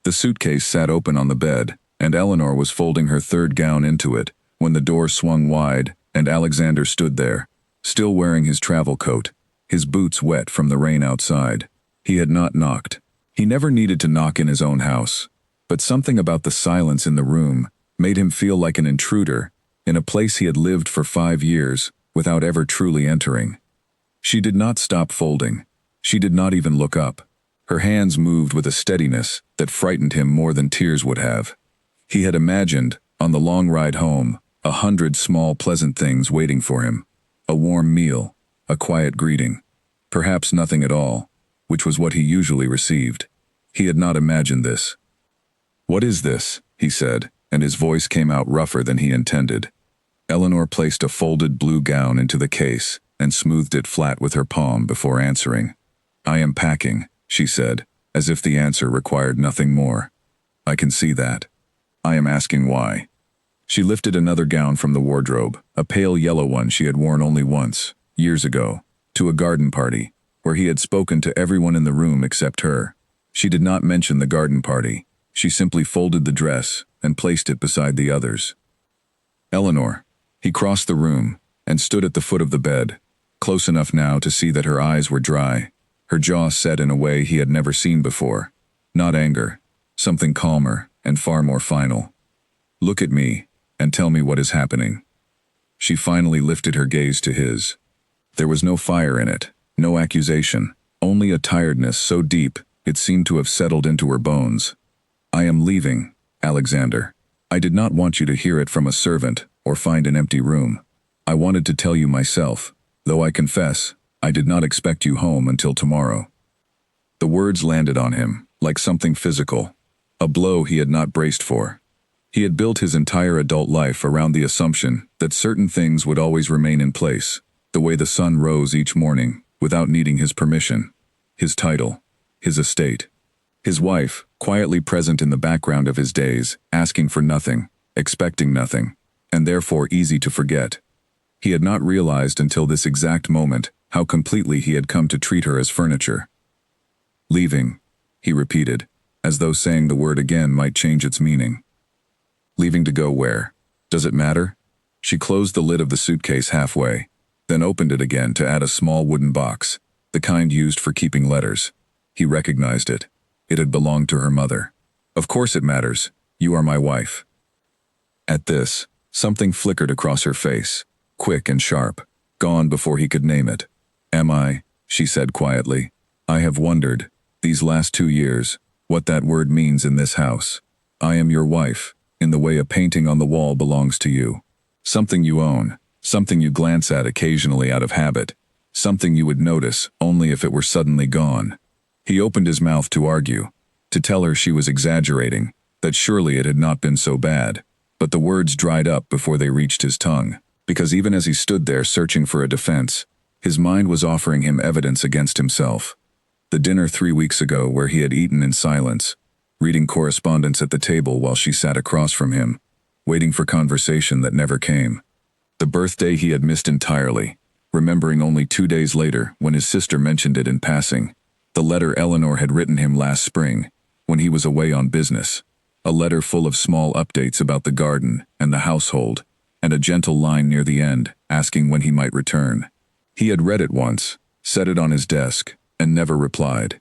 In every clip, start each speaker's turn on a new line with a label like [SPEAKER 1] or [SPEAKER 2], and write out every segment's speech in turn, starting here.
[SPEAKER 1] The suitcase sat open on the bed, and Eleanor was folding her third gown into it when the door swung wide and Alexander stood there, still wearing his travel coat, his boots wet from the rain outside. He had not knocked. He never needed to knock in his own house, but something about the silence in the room made him feel like an intruder in a place he had lived for 5 years without ever truly entering. She did not stop folding. She did not even look up. Her hands moved with a steadiness that frightened him more than tears would have. He had imagined, on the long ride home, 100 small pleasant things waiting for him. A warm meal, a quiet greeting, perhaps nothing at all, which was what he usually received. He had not imagined this. "What is this?" he said, and his voice came out rougher than he intended. Eleanor placed a folded blue gown into the case and smoothed it flat with her palm before answering. "I am packing," she said, as if the answer required nothing more. "I can see that. I am asking why." She lifted another gown from the wardrobe, a pale yellow one she had worn only once, years ago, to a garden party, where he had spoken to everyone in the room except her. She did not mention the garden party. She simply folded the dress and placed it beside the others. "Eleanor." He crossed the room and stood at the foot of the bed, close enough now to see that her eyes were dry, her jaw set in a way he had never seen before. Not anger, something calmer and far more final. "Look at me and tell me what is happening." She finally lifted her gaze to his. There was no fire in it, no accusation, only a tiredness so deep it seemed to have settled into her bones. "I am leaving, Alexander. I did not want you to hear it from a servant or find an empty room. I wanted to tell you myself, though I confess, I did not expect you home until tomorrow." The words landed on him, like something physical, a blow he had not braced for. He had built his entire adult life around the assumption that certain things would always remain in place, the way the sun rose each morning, without needing his permission. His title, his estate. His wife, quietly present in the background of his days, asking for nothing, expecting nothing, and therefore easy to forget. He had not realized until this exact moment how completely he had come to treat her as furniture. "Leaving," he repeated, as though saying the word again might change its meaning. "Leaving to go where? Does it matter?" She closed the lid of the suitcase halfway, then opened it again to add a small wooden box, the kind used for keeping letters. He recognized it. It had belonged to her mother. "Of course it matters. You are my wife." At this, something flickered across her face, quick and sharp, gone before he could name it. "Am I?" she said quietly. "I have wondered, these last 2 years, what that word means in this house. I am your wife, in the way a painting on the wall belongs to you. Something you own, something you glance at occasionally out of habit, something you would notice only if it were suddenly gone." He opened his mouth to argue, to tell her she was exaggerating, that surely it had not been so bad, but the words dried up before they reached his tongue, because even as he stood there searching for a defense, his mind was offering him evidence against himself. The dinner 3 weeks ago where he had eaten in silence, reading correspondence at the table while she sat across from him, waiting for conversation that never came. The birthday he had missed entirely, remembering only 2 days later when his sister mentioned it in passing. The letter Eleanor had written him last spring, when he was away on business. A letter full of small updates about the garden and the household, and a gentle line near the end, asking when he might return. He had read it once, set it on his desk, and never replied.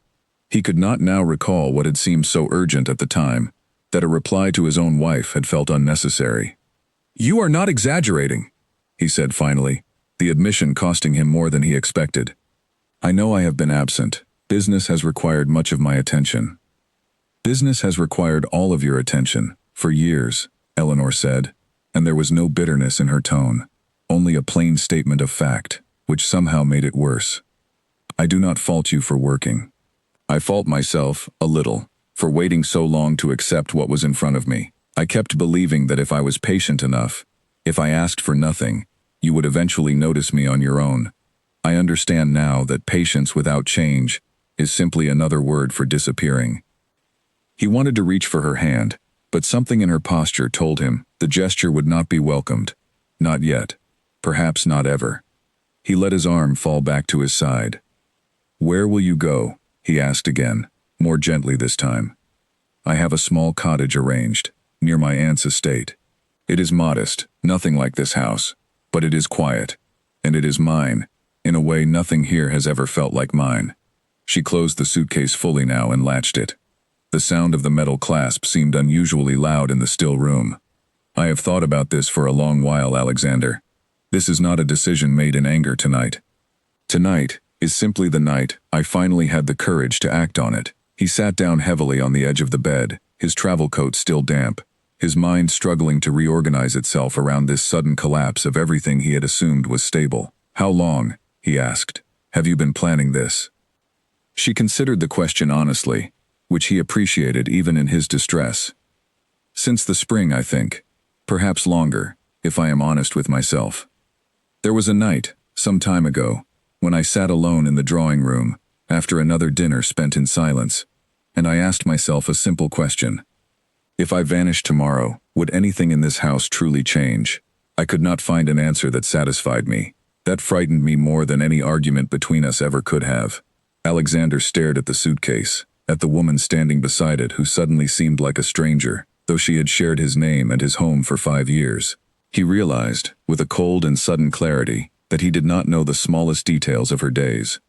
[SPEAKER 1] He could not now recall what had seemed so urgent at the time, that a reply to his own wife had felt unnecessary. "You are not exaggerating," he said finally, the admission costing him more than he expected. "I know I have been absent. Business has required much of my attention." "Business has required all of your attention, for years," Eleanor said, and there was no bitterness in her tone, only a plain statement of fact, which somehow made it worse. "I do not fault you for working. I fault myself, a little, for waiting so long to accept what was in front of me. I kept believing that if I was patient enough, if I asked for nothing, you would eventually notice me on your own. I understand now that patience without change is simply another word for disappearing." He wanted to reach for her hand, but something in her posture told him the gesture would not be welcomed. Not yet. Perhaps not ever. He let his arm fall back to his side. "Where will you go?" he asked again, more gently this time. I have a small cottage arranged, near my aunt's estate. It is modest, nothing like this house, but it is quiet, and it is mine, in a way nothing here has ever felt like mine. She closed the suitcase fully now and latched it. The sound of the metal clasp seemed unusually loud in the still room. I have thought about this for a long while, Alexander. This is not a decision made in anger tonight. Tonight is simply the night I finally had the courage to act on it. He sat down heavily on the edge of the bed, his travel coat still damp, his mind struggling to reorganize itself around this sudden collapse of everything he had assumed was stable. How long, he asked, have you been planning this? She considered the question honestly, which he appreciated even in his distress. Since the spring, I think. Perhaps longer, if I am honest with myself. There was a night, some time ago, when I sat alone in the drawing room, after another dinner spent in silence, and I asked myself a simple question. If I vanished tomorrow, would anything in this house truly change? I could not find an answer that satisfied me. That frightened me more than any argument between us ever could have. Alexander stared at the suitcase, at the woman standing beside it who suddenly seemed like a stranger, though she had shared his name and his home for 5 years. He realized, with a cold and sudden clarity, that he did not know the smallest details of her days.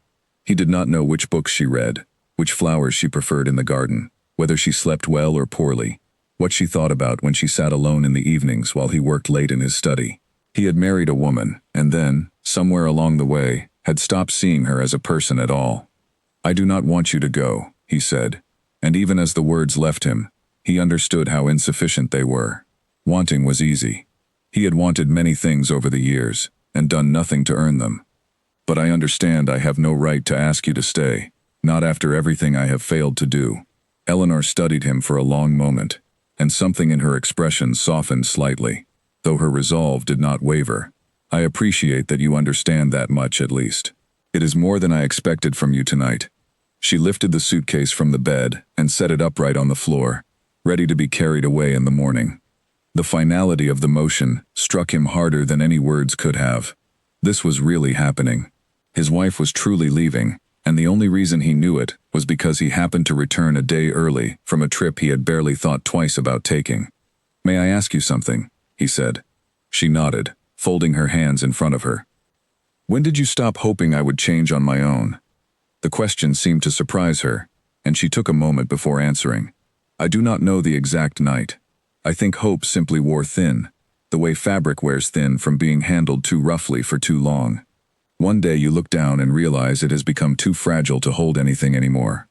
[SPEAKER 1] He did not know which books she read, which flowers she preferred in the garden, whether she slept well or poorly, what she thought about when she sat alone in the evenings while he worked late in his study. He had married a woman, and then, somewhere along the way, had stopped seeing her as a person at all. I do not want you to go, he said, and even as the words left him, he understood how insufficient they were. Wanting was easy. He had wanted many things over the years, and done nothing to earn them. But I understand I have no right to ask you to stay, not after everything I have failed to do. Eleanor studied him for a long moment, and something in her expression softened slightly, though her resolve did not waver. I appreciate that you understand that much at least. It is more than I expected from you tonight. She lifted the suitcase from the bed and set it upright on the floor, ready to be carried away in the morning. The finality of the motion struck him harder than any words could have. This was really happening. His wife was truly leaving, and the only reason he knew it was because he happened to return a day early from a trip he had barely thought twice about taking. "May I ask you something?" he said. She nodded, folding her hands in front of her. "When did you stop hoping I would change on my own?" The question seemed to surprise her, and she took a moment before answering. "I do not know the exact night. I think hope simply wore thin, the way fabric wears thin from being handled too roughly for too long. One day you look down and realize it has become too fragile to hold anything anymore."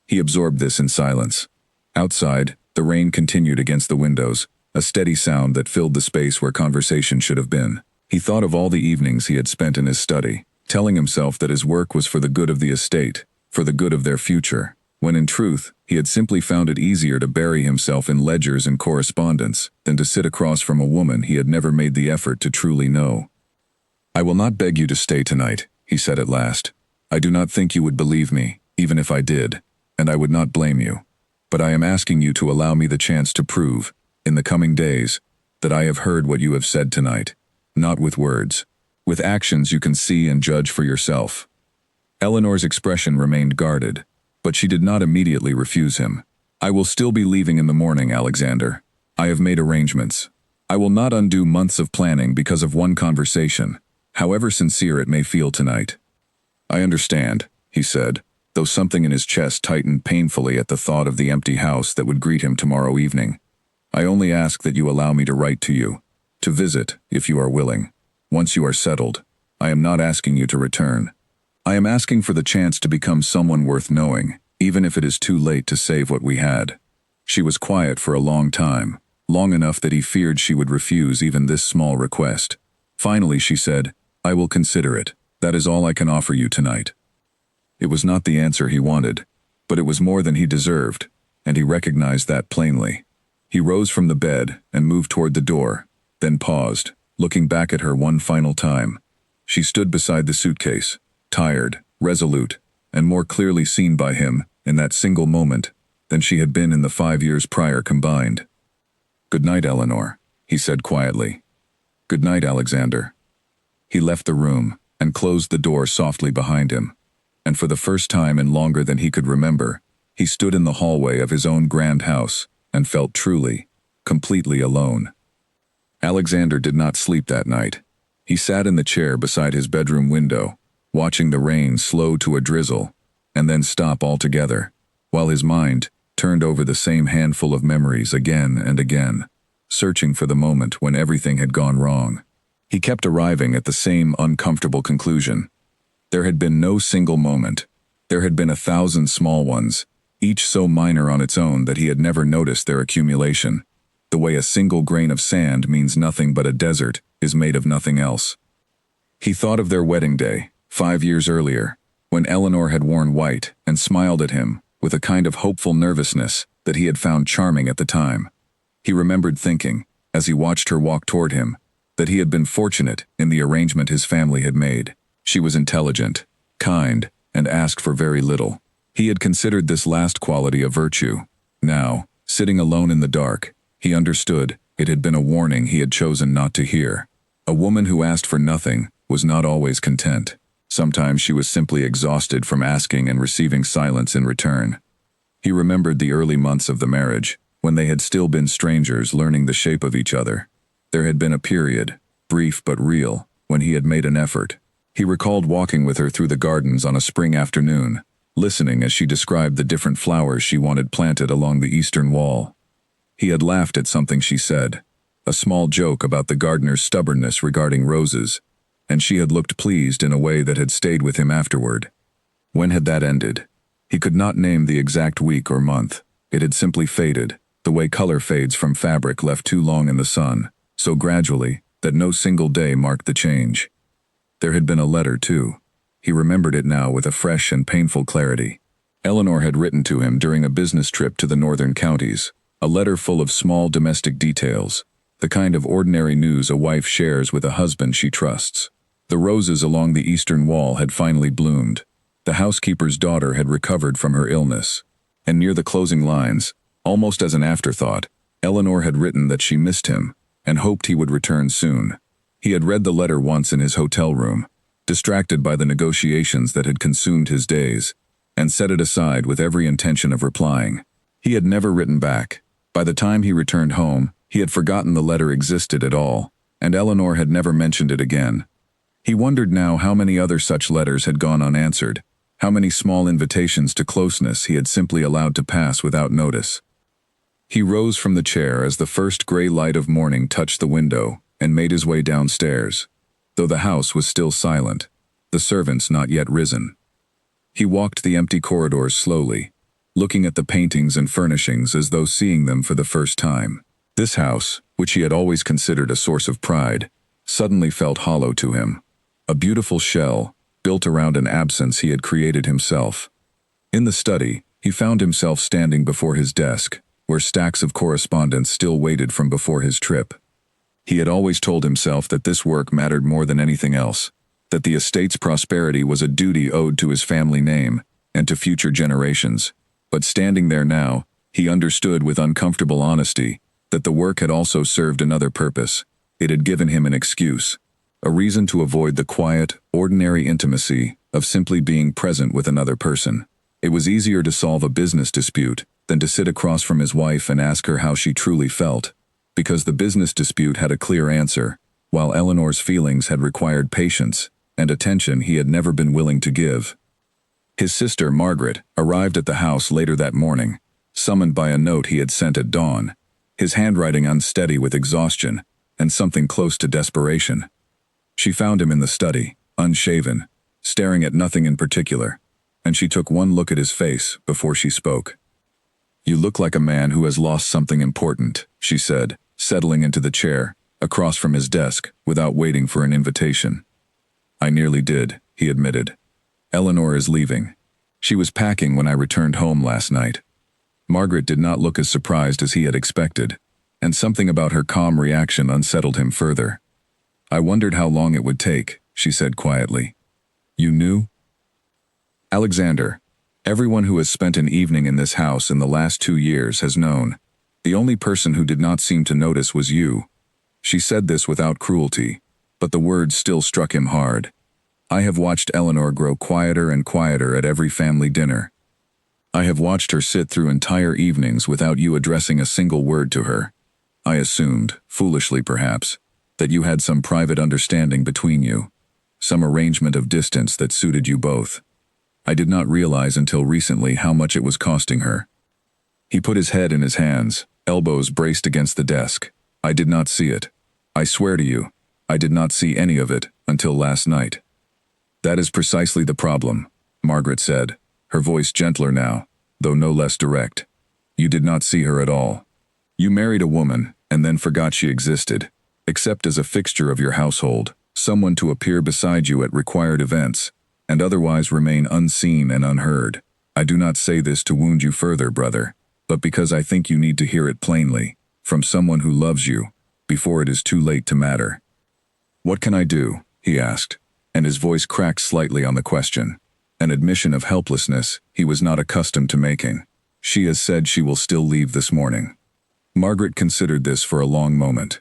[SPEAKER 1] He absorbed this in silence. Outside, the rain continued against the windows, a steady sound that filled the space where conversation should have been. He thought of all the evenings he had spent in his study, telling himself that his work was for the good of the estate, for the good of their future, when in truth, he had simply found it easier to bury himself in ledgers and correspondence than to sit across from a woman he had never made the effort to truly know. "I will not beg you to stay tonight," he said at last. "I do not think you would believe me, even if I did, and I would not blame you. But I am asking you to allow me the chance to prove, in the coming days, that I have heard what you have said tonight, not with words. With actions you can see and judge for yourself." Eleanor's expression remained guarded, but she did not immediately refuse him. "I will still be leaving in the morning, Alexander. I have made arrangements. I will not undo months of planning because of one conversation, however sincere it may feel tonight." "I understand," he said, though something in his chest tightened painfully at the thought of the empty house that would greet him tomorrow evening. "I only ask that you allow me to write to you, to visit, if you are willing. Once you are settled, I am not asking you to return. I am asking for the chance to become someone worth knowing, even if it is too late to save what we had." She was quiet for a long time, long enough that he feared she would refuse even this small request. Finally she said, "I will consider it. That is all I can offer you tonight." It was not the answer he wanted, but it was more than he deserved, and he recognized that plainly. He rose from the bed and moved toward the door, then paused, looking back at her one final time. She stood beside the suitcase, tired, resolute, and more clearly seen by him, in that single moment, than she had been in the 5 years prior combined. "Good night, Eleanor," he said quietly. "Good night, Alexander." He left the room and closed the door softly behind him, and for the first time in longer than he could remember, He stood in the hallway of his own grand house and felt truly, completely alone. Alexander did not sleep that night. He sat in the chair beside his bedroom window, watching the rain slow to a drizzle, and then stop altogether, while his mind turned over the same handful of memories again and again, searching for the moment when everything had gone wrong. He kept arriving at the same uncomfortable conclusion. There had been no single moment. There had been 1,000 small ones, each so minor on its own that he had never noticed their accumulation. The way a single grain of sand means nothing but a desert is made of nothing else. He thought of their wedding day, 5 years earlier, when Eleanor had worn white and smiled at him with a kind of hopeful nervousness that he had found charming at the time. He remembered thinking, as he watched her walk toward him, that he had been fortunate in the arrangement his family had made. She was intelligent, kind, and asked for very little. He had considered this last quality a virtue. Now, sitting alone in the dark, he understood it had been a warning he had chosen not to hear. A woman who asked for nothing was not always content. Sometimes she was simply exhausted from asking and receiving silence in return. He remembered the early months of the marriage, when they had still been strangers learning the shape of each other. There had been a period, brief but real, when he had made an effort. He recalled walking with her through the gardens on a spring afternoon, listening as she described the different flowers she wanted planted along the eastern wall. He had laughed at something she said, a small joke about the gardener's stubbornness regarding roses, and she had looked pleased in a way that had stayed with him afterward. When had that ended? He could not name the exact week or month. It had simply faded, the way color fades from fabric left too long in the sun, so gradually that no single day marked the change. There had been a letter, too. He remembered it now with a fresh and painful clarity. Eleanor had written to him during a business trip to the northern counties, a letter full of small domestic details, the kind of ordinary news a wife shares with a husband she trusts. The roses along the eastern wall had finally bloomed. The housekeeper's daughter had recovered from her illness. And near the closing lines, almost as an afterthought, Eleanor had written that she missed him and hoped he would return soon. He had read the letter once in his hotel room, distracted by the negotiations that had consumed his days, and set it aside with every intention of replying. He had never written back. By the time he returned home, he had forgotten the letter existed at all, and Eleanor had never mentioned it again. He wondered now how many other such letters had gone unanswered, how many small invitations to closeness he had simply allowed to pass without notice. He rose from the chair as the first gray light of morning touched the window and made his way downstairs, though the house was still silent, the servants not yet risen. He walked the empty corridors slowly, looking at the paintings and furnishings as though seeing them for the first time. This house, which he had always considered a source of pride, suddenly felt hollow to him, a beautiful shell built around an absence he had created himself. In the study, he found himself standing before his desk, where stacks of correspondence still waited from before his trip. He had always told himself that this work mattered more than anything else, that the estate's prosperity was a duty owed to his family name and to future generations. But standing there now, he understood with uncomfortable honesty that the work had also served another purpose. It had given him an excuse, a reason to avoid the quiet, ordinary intimacy of simply being present with another person. It was easier to solve a business dispute than to sit across from his wife and ask her how she truly felt, because the business dispute had a clear answer, while Eleanor's feelings had required patience and attention he had never been willing to give. His sister, Margaret, arrived at the house later that morning, summoned by a note he had sent at dawn, his handwriting unsteady with exhaustion and something close to desperation. She found him in the study, unshaven, staring at nothing in particular, and she took one look at his face before she spoke. "You look like a man who has lost something important," she said, settling into the chair, across from his desk, without waiting for an invitation. "I nearly did," he admitted. "Eleanor is leaving. She was packing when I returned home last night." Margaret did not look as surprised as he had expected, and something about her calm reaction unsettled him further. "I wondered how long it would take," she said quietly. "You knew?" "Alexander, everyone who has spent an evening in this house in the last 2 years has known. The only person who did not seem to notice was you." She said this without cruelty, but the words still struck him hard. "I have watched Eleanor grow quieter and quieter at every family dinner." I have watched her sit through entire evenings without you addressing a single word to her. I assumed, foolishly perhaps, that you had some private understanding between you, some arrangement of distance that suited you both. I did not realize until recently how much it was costing her." He put his head in his hands, elbows braced against the desk. "I did not see it. I swear to you, I did not see any of it until last night." "That is precisely the problem," Margaret said, her voice gentler now, though no less direct. "You did not see her at all. You married a woman and then forgot she existed, except as a fixture of your household, someone to appear beside you at required events, and otherwise remain unseen and unheard. I do not say this to wound you further, brother, but because I think you need to hear it plainly, from someone who loves you, before it is too late to matter." "What can I do?" he asked, and his voice cracked slightly on the question, an admission of helplessness he was not accustomed to making. "She has said she will still leave this morning." Margaret considered this for a long moment.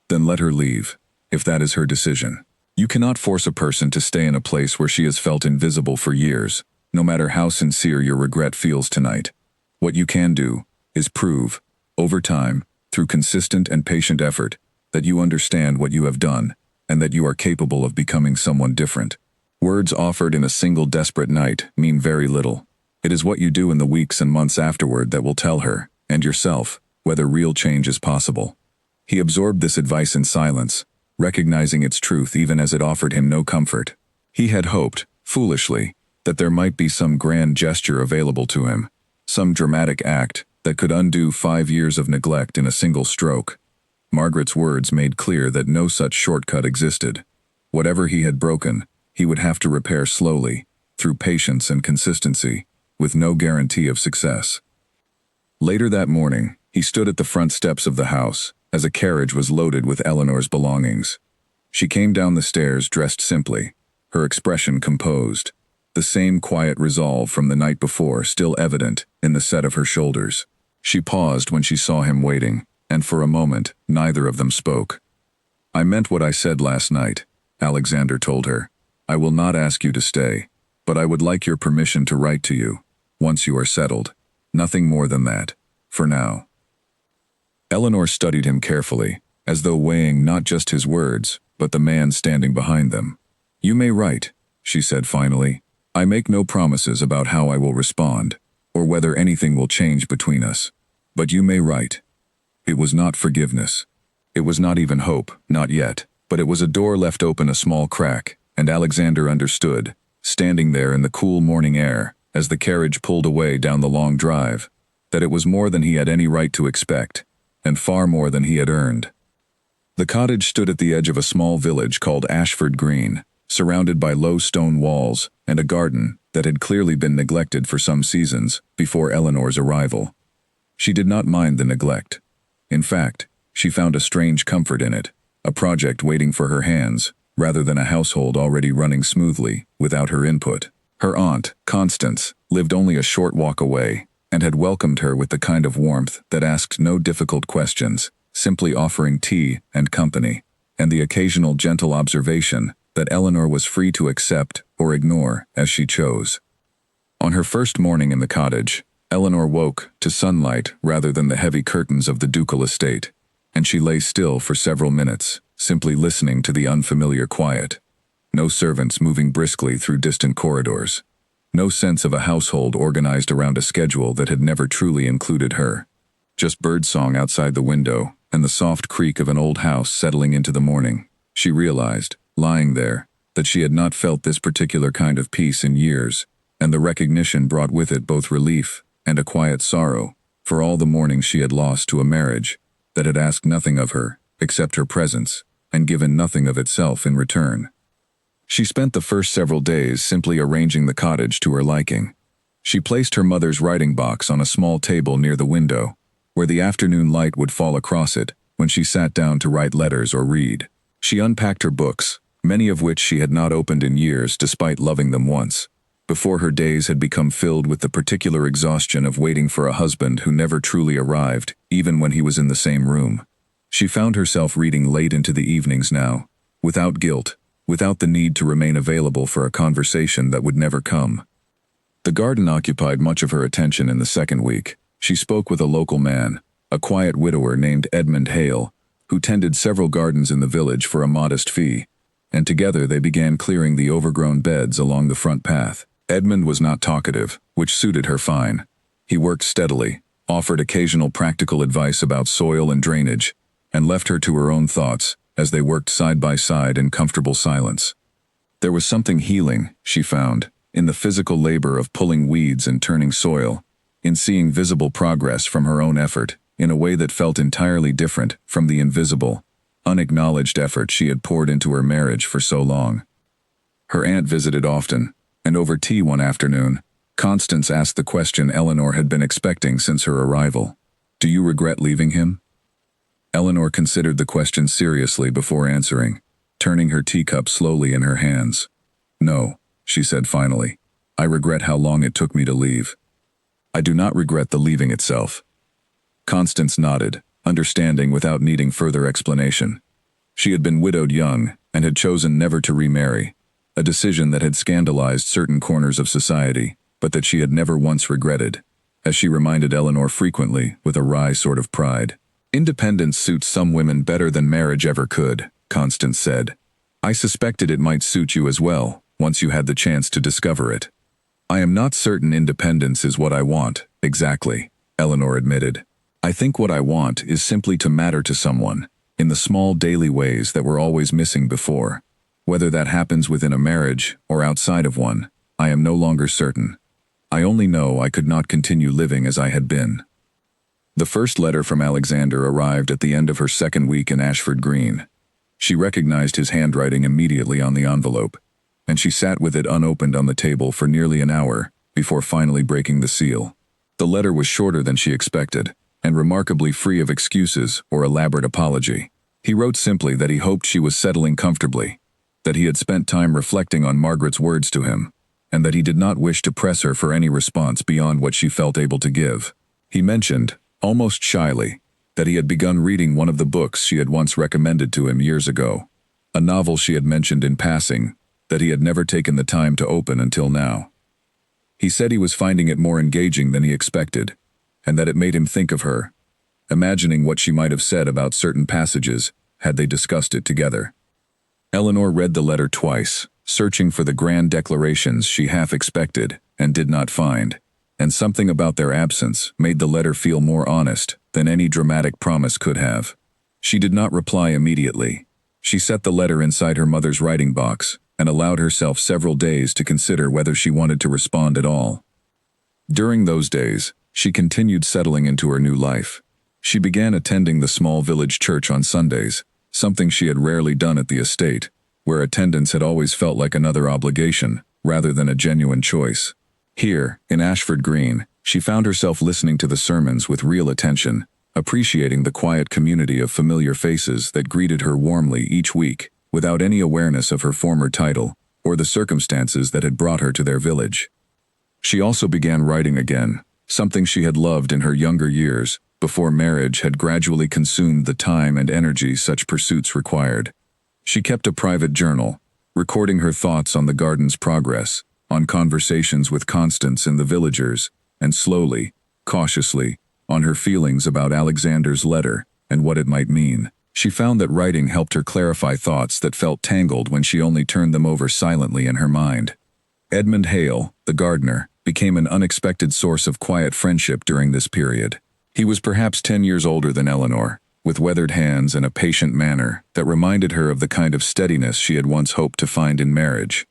[SPEAKER 1] "Then let her leave, if that is her decision. You cannot force a person to stay in a place where she has felt invisible for years, no matter how sincere your regret feels tonight. What you can do is prove, over time, through consistent and patient effort, that you understand what you have done, and that you are capable of becoming someone different. Words offered in a single desperate night mean very little. It is what you do in the weeks and months afterward that will tell her, and yourself, whether real change is possible." He absorbed this advice in silence, recognizing its truth even as it offered him no comfort. He had hoped, foolishly, that there might be some grand gesture available to him, some dramatic act that could undo 5 years of neglect in a single stroke. Margaret's words made clear that no such shortcut existed. Whatever he had broken, he would have to repair slowly, through patience and consistency, with no guarantee of success. Later that morning, he stood at the front steps of the house, as a carriage was loaded with Eleanor's belongings. She came down the stairs dressed simply, her expression composed, the same quiet resolve from the night before still evident in the set of her shoulders. She paused when she saw him waiting, and for a moment, neither of them spoke. "I meant what I said last night," Alexander told her. "I will not ask you to stay, but I would like your permission to write to you, once you are settled. Nothing more than that, for now." Eleanor studied him carefully, as though weighing not just his words, but the man standing behind them. "You may write," she said finally. "I make no promises about how I will respond, or whether anything will change between us. But you may write." It was not forgiveness. It was not even hope, not yet, but it was a door left open a small crack, and Alexander understood, standing there in the cool morning air, as the carriage pulled away down the long drive, that it was more than he had any right to expect, and far more than he had earned. The cottage stood at the edge of a small village called Ashford Green, surrounded by low stone walls and a garden that had clearly been neglected for some seasons before Eleanor's arrival. She did not mind the neglect. In fact, she found a strange comfort in it, a project waiting for her hands, rather than a household already running smoothly without her input. Her aunt, Constance, lived only a short walk away, and had welcomed her with the kind of warmth that asked no difficult questions, simply offering tea and company, and the occasional gentle observation that Eleanor was free to accept or ignore as she chose. On her first morning in the cottage, Eleanor woke to sunlight rather than the heavy curtains of the ducal estate, and she lay still for several minutes, simply listening to the unfamiliar quiet. No servants moving briskly through distant corridors. No sense of a household organized around a schedule that had never truly included her. Just birdsong outside the window and the soft creak of an old house settling into the morning. She realized, lying there, that she had not felt this particular kind of peace in years, and the recognition brought with it both relief and a quiet sorrow for all the mornings she had lost to a marriage that had asked nothing of her except her presence and given nothing of itself in return. She spent the first several days simply arranging the cottage to her liking. She placed her mother's writing box on a small table near the window, where the afternoon light would fall across it when she sat down to write letters or read. She unpacked her books, many of which she had not opened in years despite loving them once, before her days had become filled with the particular exhaustion of waiting for a husband who never truly arrived, even when he was in the same room. She found herself reading late into the evenings now, without guilt, without the need to remain available for a conversation that would never come. The garden occupied much of her attention in the second week. She spoke with a local man, a quiet widower named Edmund Hale, who tended several gardens in the village for a modest fee, and together they began clearing the overgrown beds along the front path. Edmund was not talkative, which suited her fine. He worked steadily, offered occasional practical advice about soil and drainage, and left her to her own thoughts as they worked side by side in comfortable silence. There was something healing, she found, in the physical labor of pulling weeds and turning soil, in seeing visible progress from her own effort in a way that felt entirely different from the invisible, unacknowledged effort she had poured into her marriage for so long. Her aunt visited often, and over tea one afternoon, Constance asked the question Eleanor had been expecting since her arrival. "Do you regret leaving him?" Eleanor considered the question seriously before answering, turning her teacup slowly in her hands. "No," she said finally. "I regret how long it took me to leave. I do not regret the leaving itself." Constance nodded, understanding without needing further explanation. She had been widowed young and had chosen never to remarry, a decision that had scandalized certain corners of society, but that she had never once regretted, as she reminded Eleanor frequently with a wry sort of pride. "Independence suits some women better than marriage ever could," Constance said. "I suspected it might suit you as well, once you had the chance to discover it." "I am not certain independence is what I want, exactly," Eleanor admitted. "I think what I want is simply to matter to someone, in the small daily ways that were always missing before. Whether that happens within a marriage or outside of one, I am no longer certain. I only know I could not continue living as I had been." The first letter from Alexander arrived at the end of her second week in Ashford Green. She recognized his handwriting immediately on the envelope, and she sat with it unopened on the table for nearly an hour before finally breaking the seal. The letter was shorter than she expected, and remarkably free of excuses or elaborate apology. He wrote simply that he hoped she was settling comfortably, that he had spent time reflecting on Margaret's words to him, and that he did not wish to press her for any response beyond what she felt able to give. He mentioned, almost shyly, that he had begun reading one of the books she had once recommended to him years ago, a novel she had mentioned in passing, that he had never taken the time to open until now. He said he was finding it more engaging than he expected, and that it made him think of her, imagining what she might have said about certain passages had they discussed it together. Eleanor read the letter twice, searching for the grand declarations she half expected and did not find, and something about their absence made the letter feel more honest than any dramatic promise could have. She did not reply immediately. She set the letter inside her mother's writing box and allowed herself several days to consider whether she wanted to respond at all. During those days, she continued settling into her new life. She began attending the small village church on Sundays, something she had rarely done at the estate, where attendance had always felt like another obligation, rather than a genuine choice. Here, in Ashford Green, she found herself listening to the sermons with real attention, appreciating the quiet community of familiar faces that greeted her warmly each week, without any awareness of her former title or the circumstances that had brought her to their village. She also began writing again, something she had loved in her younger years, before marriage had gradually consumed the time and energy such pursuits required. She kept a private journal, recording her thoughts on the garden's progress, on conversations with Constance and the villagers, and slowly, cautiously, on her feelings about Alexander's letter and what it might mean. She found that writing helped her clarify thoughts that felt tangled when she only turned them over silently in her mind. Edmund Hale, the gardener, became an unexpected source of quiet friendship during this period. He was perhaps 10 years older than Eleanor, with weathered hands and a patient manner that reminded her of the kind of steadiness she had once hoped to find in marriage.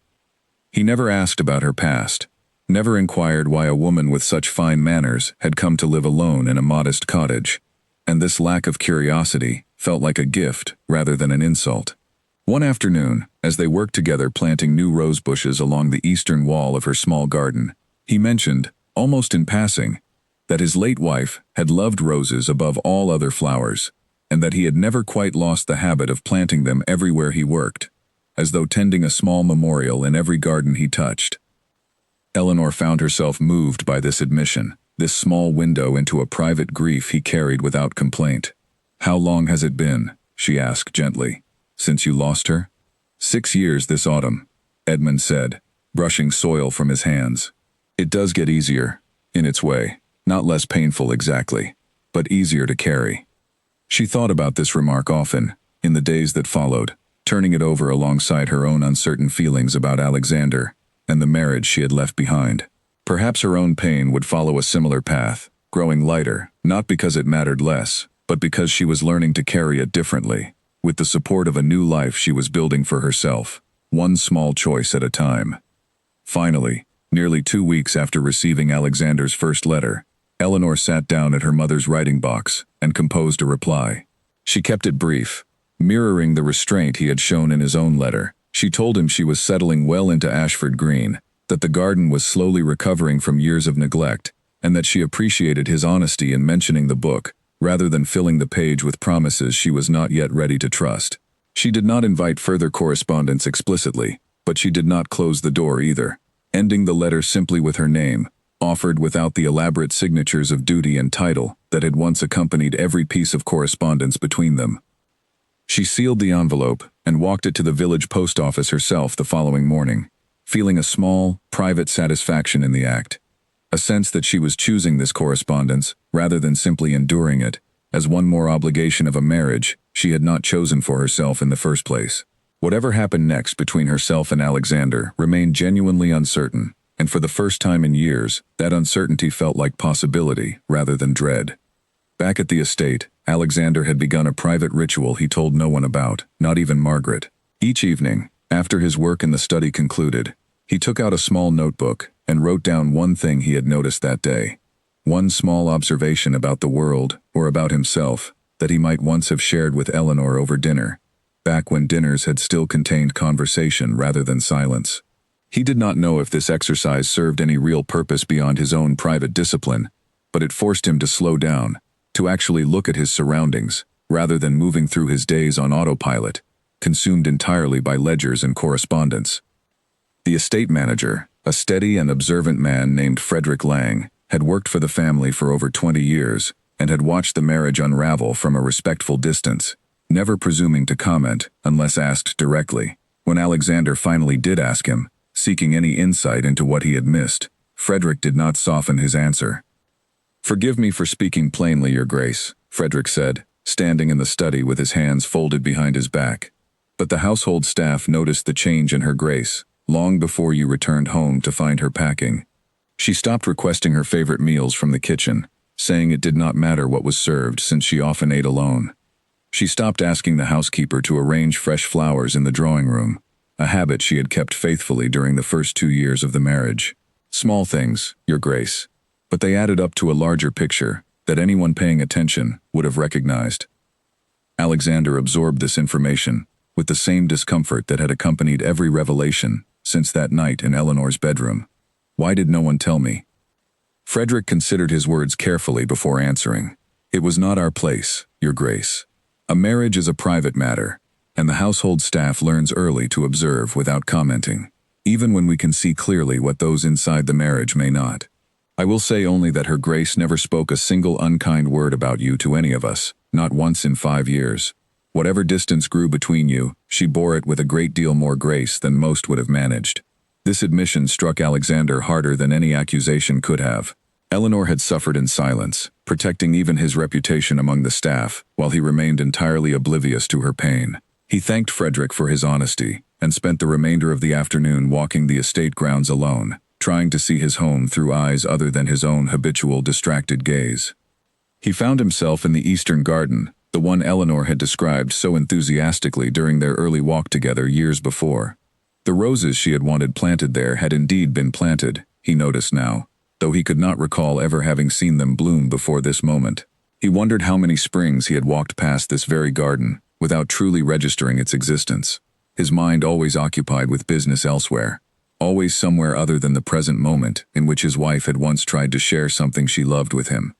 [SPEAKER 1] He never asked about her past, never inquired why a woman with such fine manners had come to live alone in a modest cottage, and this lack of curiosity felt like a gift rather than an insult. One afternoon, as they worked together planting new rose bushes along the eastern wall of her small garden, he mentioned, almost in passing, that his late wife had loved roses above all other flowers, and that he had never quite lost the habit of planting them everywhere he worked, as though tending a small memorial in every garden he touched. Eleanor found herself moved by this admission, this small window into a private grief he carried without complaint. "How long has it been," she asked gently, "since you lost her?" 6 years this autumn, Edmund said, brushing soil from his hands. It does get easier, in its way, not less painful exactly, but easier to carry. She thought about this remark often, in the days that followed, turning it over alongside her own uncertain feelings about Alexander and the marriage she had left behind. Perhaps her own pain would follow a similar path, growing lighter, not because it mattered less, but because she was learning to carry it differently, with the support of a new life she was building for herself, one small choice at a time. Finally, nearly 2 weeks after receiving Alexander's first letter, Eleanor sat down at her mother's writing box and composed a reply. She kept it brief, mirroring the restraint he had shown in his own letter. She told him she was settling well into Ashford Green, that the garden was slowly recovering from years of neglect, and that she appreciated his honesty in mentioning the book, rather than filling the page with promises she was not yet ready to trust. She did not invite further correspondence explicitly, but she did not close the door either, ending the letter simply with her name, offered without the elaborate signatures of duty and title that had once accompanied every piece of correspondence between them. She sealed the envelope and walked it to the village post office herself the following morning, feeling a small, private satisfaction in the act, a sense that she was choosing this correspondence rather than simply enduring it, as one more obligation of a marriage she had not chosen for herself in the first place. Whatever happened next between herself and Alexander remained genuinely uncertain, and for the first time in years, that uncertainty felt like possibility rather than dread. Back at the estate, Alexander had begun a private ritual he told no one about, not even Margaret. Each evening, after his work in the study concluded, he took out a small notebook and wrote down one thing he had noticed that day, one small observation about the world or about himself that he might once have shared with Eleanor over dinner, back when dinners had still contained conversation rather than silence. He did not know if this exercise served any real purpose beyond his own private discipline, but it forced him to slow down, to actually look at his surroundings, rather than moving through his days on autopilot, consumed entirely by ledgers and correspondence. The estate manager, a steady and observant man named Frederick Lang, had worked for the family for over 20 years and had watched the marriage unravel from a respectful distance, never presuming to comment unless asked directly. When Alexander finally did ask him, seeking any insight into what he had missed, Frederick did not soften his answer. "Forgive me for speaking plainly, Your Grace," Frederick said, standing in the study with his hands folded behind his back. "But the household staff noticed the change in Her Grace long before you returned home to find her packing. She stopped requesting her favorite meals from the kitchen, saying it did not matter what was served since she often ate alone. She stopped asking the housekeeper to arrange fresh flowers in the drawing room, a habit she had kept faithfully during the first 2 years of the marriage. Small things, Your Grace, but they added up to a larger picture that anyone paying attention would have recognized." Alexander absorbed this information with the same discomfort that had accompanied every revelation since that night in Eleanor's bedroom. "Why did no one tell me?" Frederick considered his words carefully before answering. "It was not our place, Your Grace. A marriage is a private matter, and the household staff learns early to observe without commenting, even when we can see clearly what those inside the marriage may not. I will say only that Her Grace never spoke a single unkind word about you to any of us, not once in 5 years. Whatever distance grew between you, she bore it with a great deal more grace than most would have managed." This admission struck Alexander harder than any accusation could have. Eleanor had suffered in silence, protecting even his reputation among the staff, while he remained entirely oblivious to her pain. He thanked Frederick for his honesty, and spent the remainder of the afternoon walking the estate grounds alone, trying to see his home through eyes other than his own habitual distracted gaze. He found himself in the eastern garden, the one Eleanor had described so enthusiastically during their early walk together years before. The roses she had wanted planted there had indeed been planted, he noticed now, though he could not recall ever having seen them bloom before this moment. He wondered how many springs he had walked past this very garden, without truly registering its existence, his mind always occupied with business elsewhere, always somewhere other than the present moment in which his wife had once tried to share something she loved with him.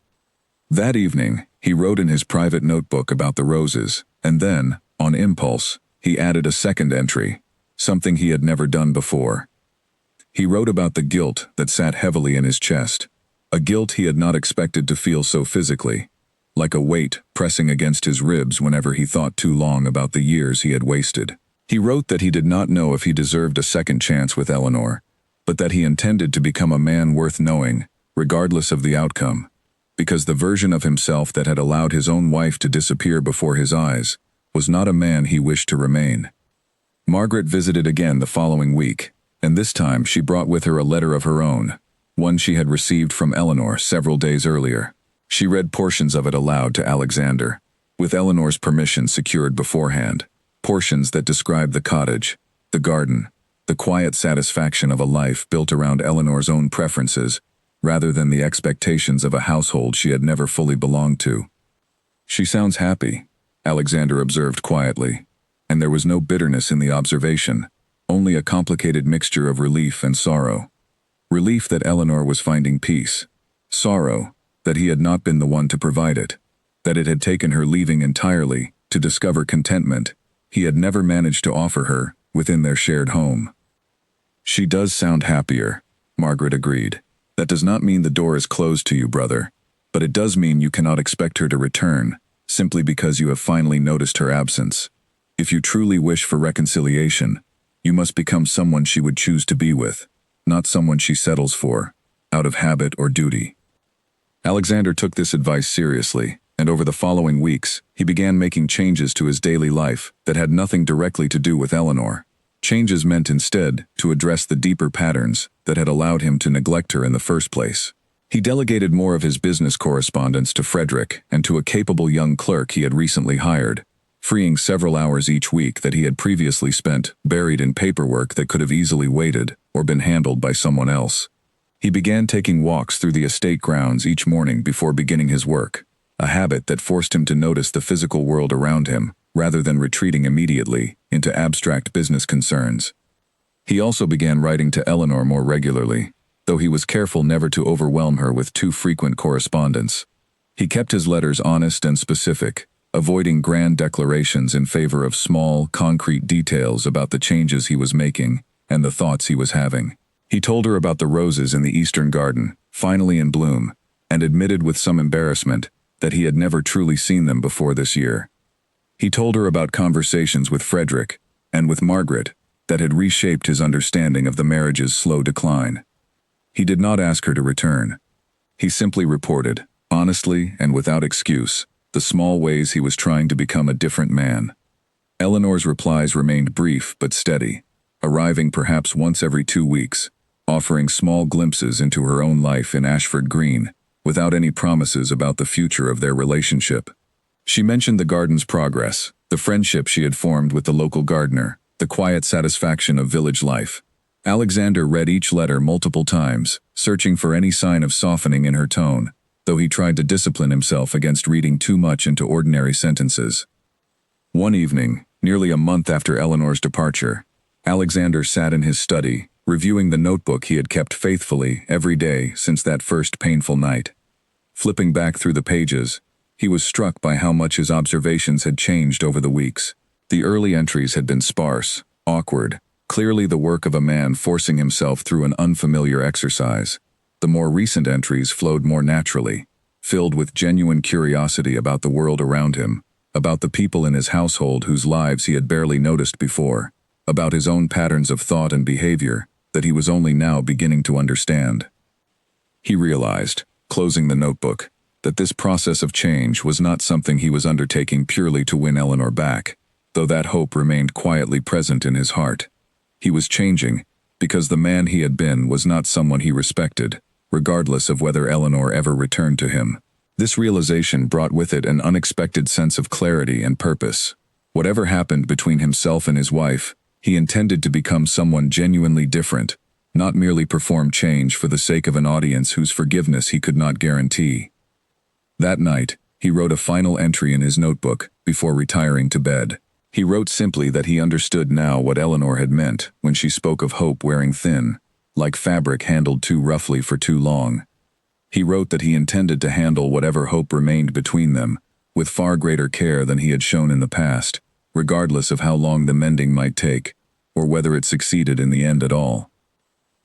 [SPEAKER 1] That evening, he wrote in his private notebook about the roses, and then, on impulse, he added a second entry, something he had never done before. He wrote about the guilt that sat heavily in his chest, a guilt he had not expected to feel so physically, like a weight pressing against his ribs whenever he thought too long about the years he had wasted. He wrote that he did not know if he deserved a second chance with Eleanor, but that he intended to become a man worth knowing, regardless of the outcome, because the version of himself that had allowed his own wife to disappear before his eyes was not a man he wished to remain. Margaret visited again the following week, and this time she brought with her a letter of her own, one she had received from Eleanor several days earlier. She read portions of it aloud to Alexander, with Eleanor's permission secured beforehand, portions that described the cottage, the garden, the quiet satisfaction of a life built around Eleanor's own preferences, rather than the expectations of a household she had never fully belonged to. "She sounds happy," Alexander observed quietly, and there was no bitterness in the observation, only a complicated mixture of relief and sorrow. Relief that Eleanor was finding peace. Sorrow that he had not been the one to provide it. That it had taken her leaving entirely to discover contentment he had never managed to offer her within their shared home. "She does sound happier," Margaret agreed. "That does not mean the door is closed to you, brother, but it does mean you cannot expect her to return simply because you have finally noticed her absence. If you truly wish for reconciliation, you must become someone she would choose to be with, not someone she settles for, out of habit or duty." Alexander took this advice seriously, and over the following weeks, he began making changes to his daily life that had nothing directly to do with Eleanor. Changes meant instead to address the deeper patterns that had allowed him to neglect her in the first place. He delegated more of his business correspondence to Frederick and to a capable young clerk he had recently hired, freeing several hours each week that he had previously spent buried in paperwork that could have easily waited or been handled by someone else. He began taking walks through the estate grounds each morning before beginning his work, a habit that forced him to notice the physical world around him rather than retreating immediately into abstract business concerns. He also began writing to Eleanor more regularly, though he was careful never to overwhelm her with too frequent correspondence. He kept his letters honest and specific, avoiding grand declarations in favor of small, concrete details about the changes he was making and the thoughts he was having. He told her about the roses in the eastern garden, finally in bloom, and admitted with some embarrassment that he had never truly seen them before this year. He told her about conversations with Frederick and with Margaret that had reshaped his understanding of the marriage's slow decline. He did not ask her to return. He simply reported, honestly and without excuse, the small ways he was trying to become a different man. Eleanor's replies remained brief but steady, arriving perhaps once every 2 weeks, offering small glimpses into her own life in Ashford Green, without any promises about the future of their relationship. She mentioned the garden's progress, the friendship she had formed with the local gardener, the quiet satisfaction of village life. Alexander read each letter multiple times, searching for any sign of softening in her tone, though he tried to discipline himself against reading too much into ordinary sentences. One evening, nearly a month after Eleanor's departure, Alexander sat in his study, reviewing the notebook he had kept faithfully every day since that first painful night. Flipping back through the pages, he was struck by how much his observations had changed over the weeks. The early entries had been sparse, awkward, clearly the work of a man forcing himself through an unfamiliar exercise. The more recent entries flowed more naturally, filled with genuine curiosity about the world around him, about the people in his household whose lives he had barely noticed before, about his own patterns of thought and behavior that he was only now beginning to understand. He realized, closing the notebook, that this process of change was not something he was undertaking purely to win Eleanor back, though that hope remained quietly present in his heart. He was changing because the man he had been was not someone he respected, regardless of whether Eleanor ever returned to him. This realization brought with it an unexpected sense of clarity and purpose. Whatever happened between himself and his wife, he intended to become someone genuinely different, not merely perform change for the sake of an audience whose forgiveness he could not guarantee. That night, he wrote a final entry in his notebook before retiring to bed. He wrote simply that he understood now what Eleanor had meant when she spoke of hope wearing thin, like fabric handled too roughly for too long. He wrote that he intended to handle whatever hope remained between them with far greater care than he had shown in the past, regardless of how long the mending might take, or whether it succeeded in the end at all.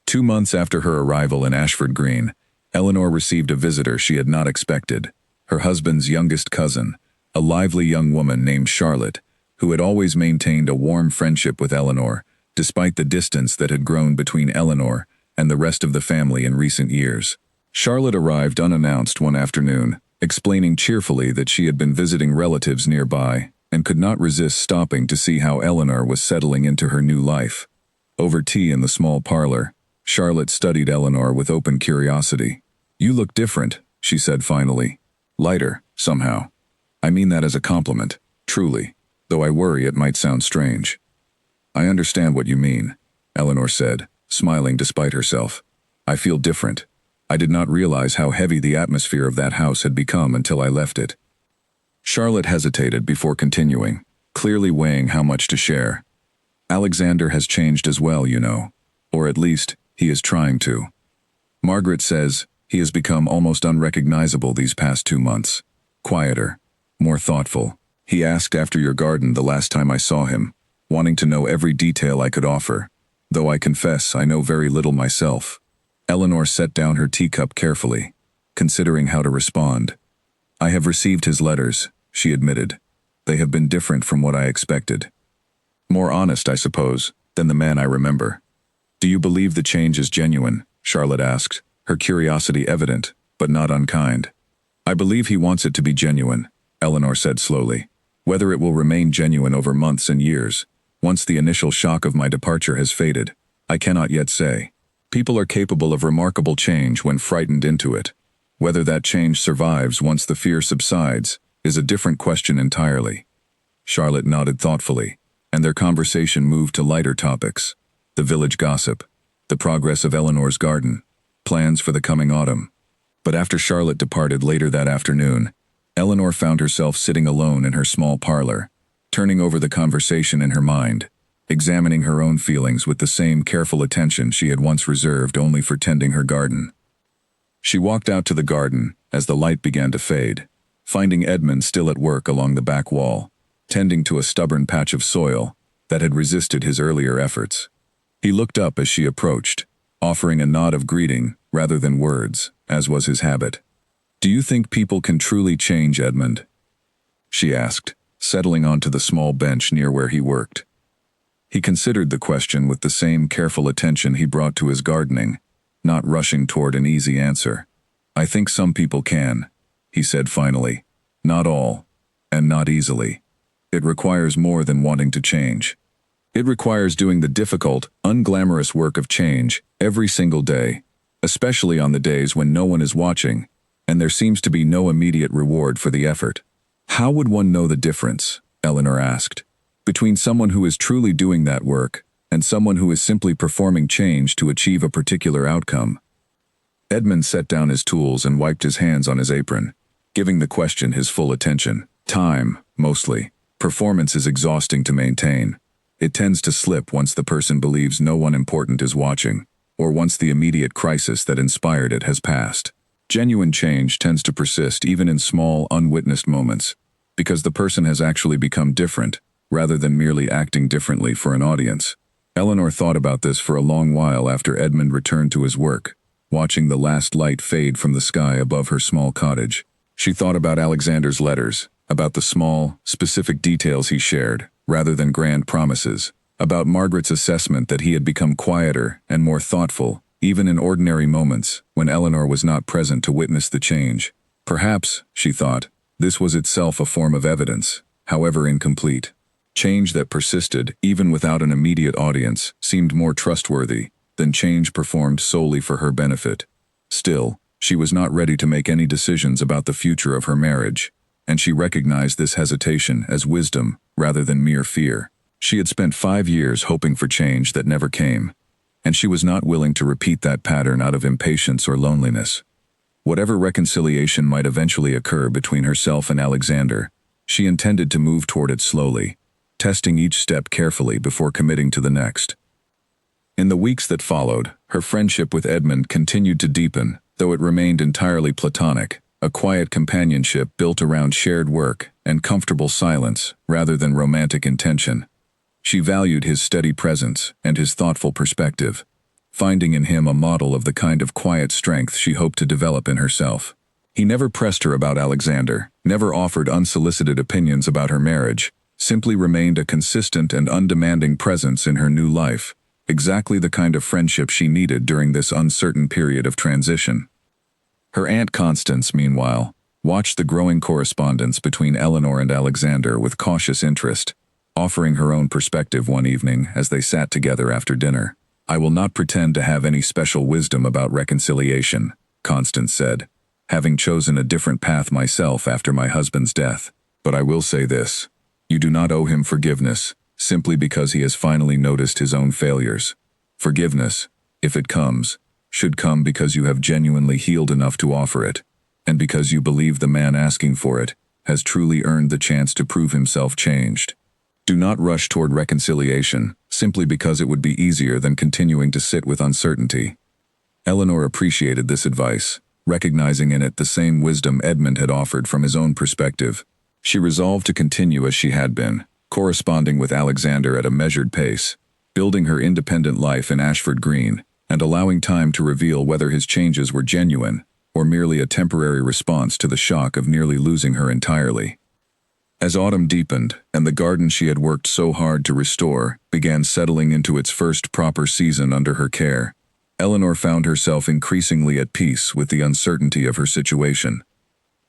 [SPEAKER 1] 2 months after her arrival in Ashford Green, Eleanor received a visitor she had not expected, her husband's youngest cousin, a lively young woman named Charlotte, who had always maintained a warm friendship with Eleanor, despite the distance that had grown between Eleanor and the rest of the family in recent years. Charlotte arrived unannounced one afternoon, explaining cheerfully that she had been visiting relatives nearby and could not resist stopping to see how Eleanor was settling into her new life. Over tea in the small parlor, Charlotte studied Eleanor with open curiosity. "You look different," she said finally. "Lighter, somehow. I mean that as a compliment, truly, though I worry it might sound strange." "I understand what you mean," Eleanor said, smiling despite herself. "I feel different. I did not realize how heavy the atmosphere of that house had become until I left it." Charlotte hesitated before continuing, clearly weighing how much to share. "Alexander has changed as well, you know. Or at least, he is trying to. Margaret says he has become almost unrecognizable these past 2 months. Quieter, more thoughtful. He asked after your garden the last time I saw him, wanting to know every detail I could offer, though I confess I know very little myself." Eleanor set down her teacup carefully, considering how to respond. "I have received his letters," she admitted. "They have been different from what I expected. More honest, I suppose, than the man I remember." "Do you believe the change is genuine?" Charlotte asked, her curiosity evident, but not unkind. "I believe he wants it to be genuine," Eleanor said slowly. "Whether it will remain genuine over months and years, once the initial shock of my departure has faded, I cannot yet say. People are capable of remarkable change when frightened into it. Whether that change survives once the fear subsides is a different question entirely." Charlotte nodded thoughtfully, and their conversation moved to lighter topics: the village gossip, the progress of Eleanor's garden, plans for the coming autumn. But after Charlotte departed later that afternoon, Eleanor found herself sitting alone in her small parlor, turning over the conversation in her mind, examining her own feelings with the same careful attention she had once reserved only for tending her garden. She walked out to the garden as the light began to fade, finding Edmund still at work along the back wall, tending to a stubborn patch of soil that had resisted his earlier efforts. He looked up as she approached, offering a nod of greeting rather than words, as was his habit. "Do you think people can truly change, Edmund?" she asked, settling onto the small bench near where he worked. He considered the question with the same careful attention he brought to his gardening, not rushing toward an easy answer. "I think some people can," he said finally. "Not all, and not easily. It requires more than wanting to change. It requires doing the difficult, unglamorous work of change every single day, especially on the days when no one is watching, and there seems to be no immediate reward for the effort." "How would one know the difference?" Eleanor asked, "between someone who is truly doing that work and someone who is simply performing change to achieve a particular outcome?" Edmund set down his tools and wiped his hands on his apron, giving the question his full attention. "Time, mostly. Performance is exhausting to maintain. It tends to slip once the person believes no one important is watching, or once the immediate crisis that inspired it has passed. Genuine change tends to persist even in small, unwitnessed moments, because the person has actually become different, rather than merely acting differently for an audience." Eleanor thought about this for a long while after Edmund returned to his work, watching the last light fade from the sky above her small cottage. She thought about Alexander's letters, about the small, specific details he shared, rather than grand promises, about Margaret's assessment that he had become quieter and more thoughtful, even in ordinary moments, when Eleanor was not present to witness the change. Perhaps, she thought, this was itself a form of evidence, however incomplete. Change that persisted, even without an immediate audience, seemed more trustworthy than change performed solely for her benefit. Still, she was not ready to make any decisions about the future of her marriage, and she recognized this hesitation as wisdom rather than mere fear. She had spent 5 years hoping for change that never came, and she was not willing to repeat that pattern out of impatience or loneliness. Whatever reconciliation might eventually occur between herself and Alexander, she intended to move toward it slowly, testing each step carefully before committing to the next. In the weeks that followed, her friendship with Edmund continued to deepen, though it remained entirely platonic, a quiet companionship built around shared work and comfortable silence rather than romantic intention. She valued his steady presence and his thoughtful perspective, finding in him a model of the kind of quiet strength she hoped to develop in herself. He never pressed her about Alexander, never offered unsolicited opinions about her marriage, simply remained a consistent and undemanding presence in her new life, Exactly the kind of friendship she needed during this uncertain period of transition. Her Aunt Constance, meanwhile, watched the growing correspondence between Eleanor and Alexander with cautious interest, offering her own perspective one evening as they sat together after dinner. "I will not pretend to have any special wisdom about reconciliation," Constance said, "having chosen a different path myself after my husband's death. But I will say this. You do not owe him forgiveness, simply because he has finally noticed his own failures. Forgiveness, if it comes, should come because you have genuinely healed enough to offer it, and because you believe the man asking for it has truly earned the chance to prove himself changed. Do not rush toward reconciliation, simply because it would be easier than continuing to sit with uncertainty." Eleanor appreciated this advice, recognizing in it the same wisdom Edmund had offered from his own perspective. She resolved to continue as she had been, corresponding with Alexander at a measured pace, building her independent life in Ashford Green, and allowing time to reveal whether his changes were genuine or merely a temporary response to the shock of nearly losing her entirely. As autumn deepened, and the garden she had worked so hard to restore began settling into its first proper season under her care, Eleanor found herself increasingly at peace with the uncertainty of her situation.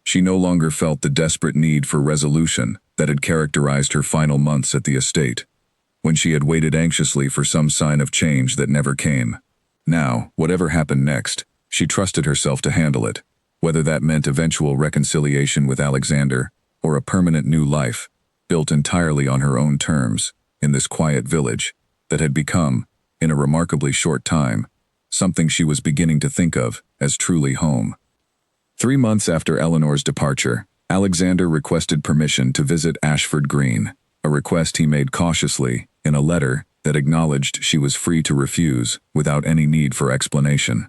[SPEAKER 1] She no longer felt the desperate need for resolution that had characterized her final months at the estate, when she had waited anxiously for some sign of change that never came. Now, whatever happened next, she trusted herself to handle it, whether that meant eventual reconciliation with Alexander or a permanent new life, built entirely on her own terms, in this quiet village that had become, in a remarkably short time, something she was beginning to think of as truly home. 3 months after Eleanor's departure, Alexander requested permission to visit Ashford Green, a request he made cautiously in a letter that acknowledged she was free to refuse without any need for explanation.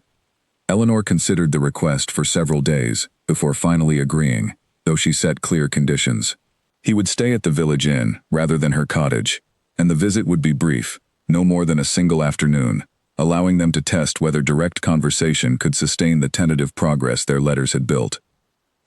[SPEAKER 1] Eleanor considered the request for several days before finally agreeing, though she set clear conditions. He would stay at the village inn rather than her cottage, and the visit would be brief, no more than a single afternoon, allowing them to test whether direct conversation could sustain the tentative progress their letters had built.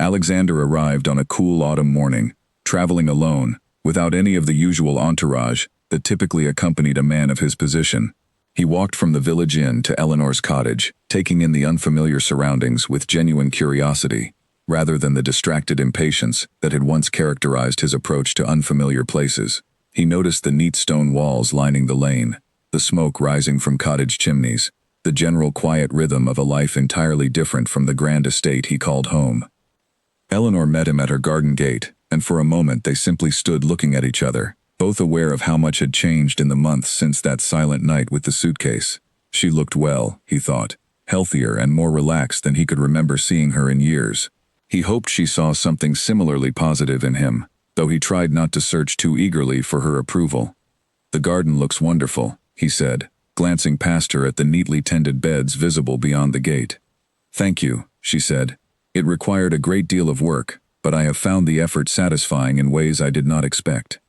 [SPEAKER 1] Alexander arrived on a cool autumn morning, traveling alone, without any of the usual entourage that typically accompanied a man of his position. He walked from the village inn to Eleanor's cottage, taking in the unfamiliar surroundings with genuine curiosity, rather than the distracted impatience that had once characterized his approach to unfamiliar places. He noticed the neat stone walls lining the lane, the smoke rising from cottage chimneys, the general quiet rhythm of a life entirely different from the grand estate he called home. Eleanor met him at her garden gate, and for a moment they simply stood looking at each other, both aware of how much had changed in the months since that silent night with the suitcase. She looked well, he thought, healthier and more relaxed than he could remember seeing her in years. He hoped she saw something similarly positive in him, though he tried not to search too eagerly for her approval. "The garden looks wonderful," he said, glancing past her at the neatly tended beds visible beyond the gate. "Thank you," she said. "It required a great deal of work, but I have found the effort satisfying in ways I did not expect."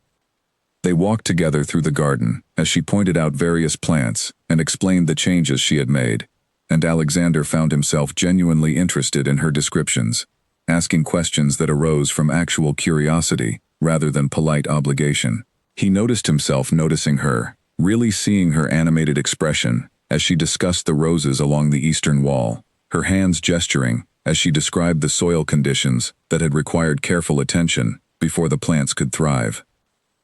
[SPEAKER 1] They walked together through the garden as she pointed out various plants and explained the changes she had made, and Alexander found himself genuinely interested in her descriptions, asking questions that arose from actual curiosity rather than polite obligation. He noticed himself noticing her, really seeing her animated expression as she discussed the roses along the eastern wall, her hands gesturing as she described the soil conditions that had required careful attention before the plants could thrive.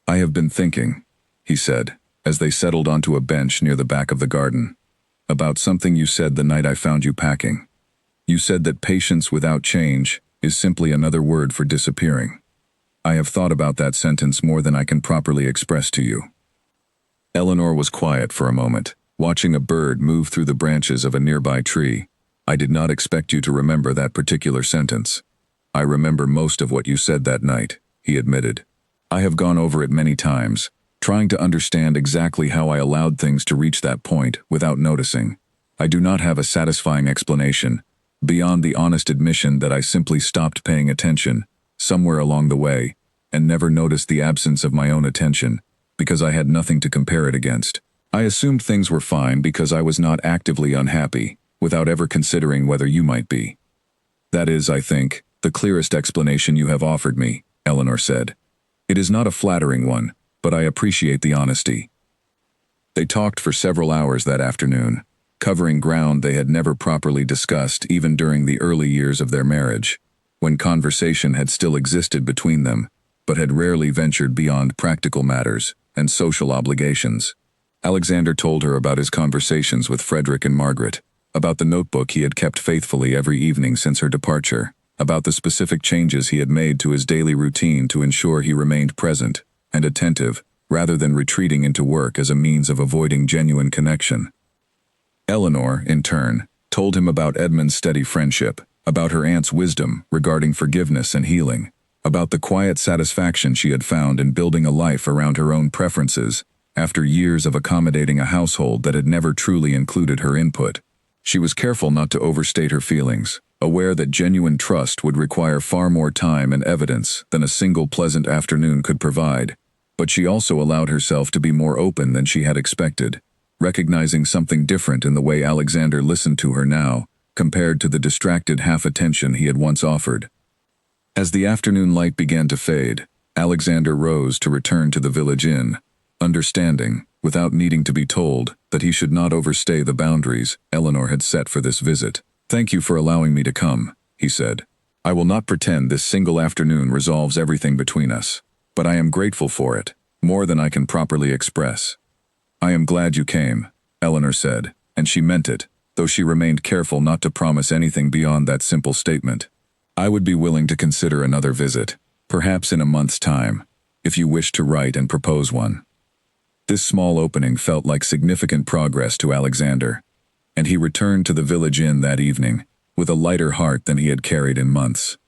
[SPEAKER 1] "I have been thinking," he said, as they settled onto a bench near the back of the garden, "about something you said the night I found you packing. You said that patience without change is simply another word for disappearing. I have thought about that sentence more than I can properly express to you." Eleanor was quiet for a moment, watching a bird move through the branches of a nearby tree. "I did not expect you to remember that particular sentence." "I remember most of what you said that night," he admitted. "I have gone over it many times, trying to understand exactly how I allowed things to reach that point without noticing. I do not have a satisfying explanation, beyond the honest admission that I simply stopped paying attention, somewhere along the way, and never noticed the absence of my own attention, because I had nothing to compare it against. I assumed things were fine because I was not actively unhappy, without ever considering whether you might be. That is, I think, the clearest explanation you have offered me," Eleanor said. "It is not a flattering one, but I appreciate the honesty." They talked for several hours that afternoon, covering ground they had never properly discussed even during the early years of their marriage, when conversation had still existed between them, but had rarely ventured beyond practical matters and social obligations. Alexander told her about his conversations with Frederick and Margaret, about the notebook he had kept faithfully every evening since her departure, about the specific changes he had made to his daily routine to ensure he remained present and attentive, rather than retreating into work as a means of avoiding genuine connection. Eleanor, in turn, told him about Edmund's steady friendship, about her aunt's wisdom regarding forgiveness and healing, about the quiet satisfaction she had found in building a life around her own preferences after years of accommodating a household that had never truly included her input. She was careful not to overstate her feelings, aware that genuine trust would require far more time and evidence than a single pleasant afternoon could provide, but she also allowed herself to be more open than she had expected, recognizing something different in the way Alexander listened to her now, compared to the distracted half-attention he had once offered. As the afternoon light began to fade, Alexander rose to return to the village inn, understanding, without needing to be told, that he should not overstay the boundaries Eleanor had set for this visit. "Thank you for allowing me to come," he said. "I will not pretend this single afternoon resolves everything between us, but I am grateful for it, more than I can properly express." "I am glad you came," Eleanor said, and she meant it, though she remained careful not to promise anything beyond that simple statement. "I would be willing to consider another visit, perhaps in a month's time, if you wish to write and propose one." This small opening felt like significant progress to Alexander, and he returned to the village inn that evening, with a lighter heart than he had carried in months.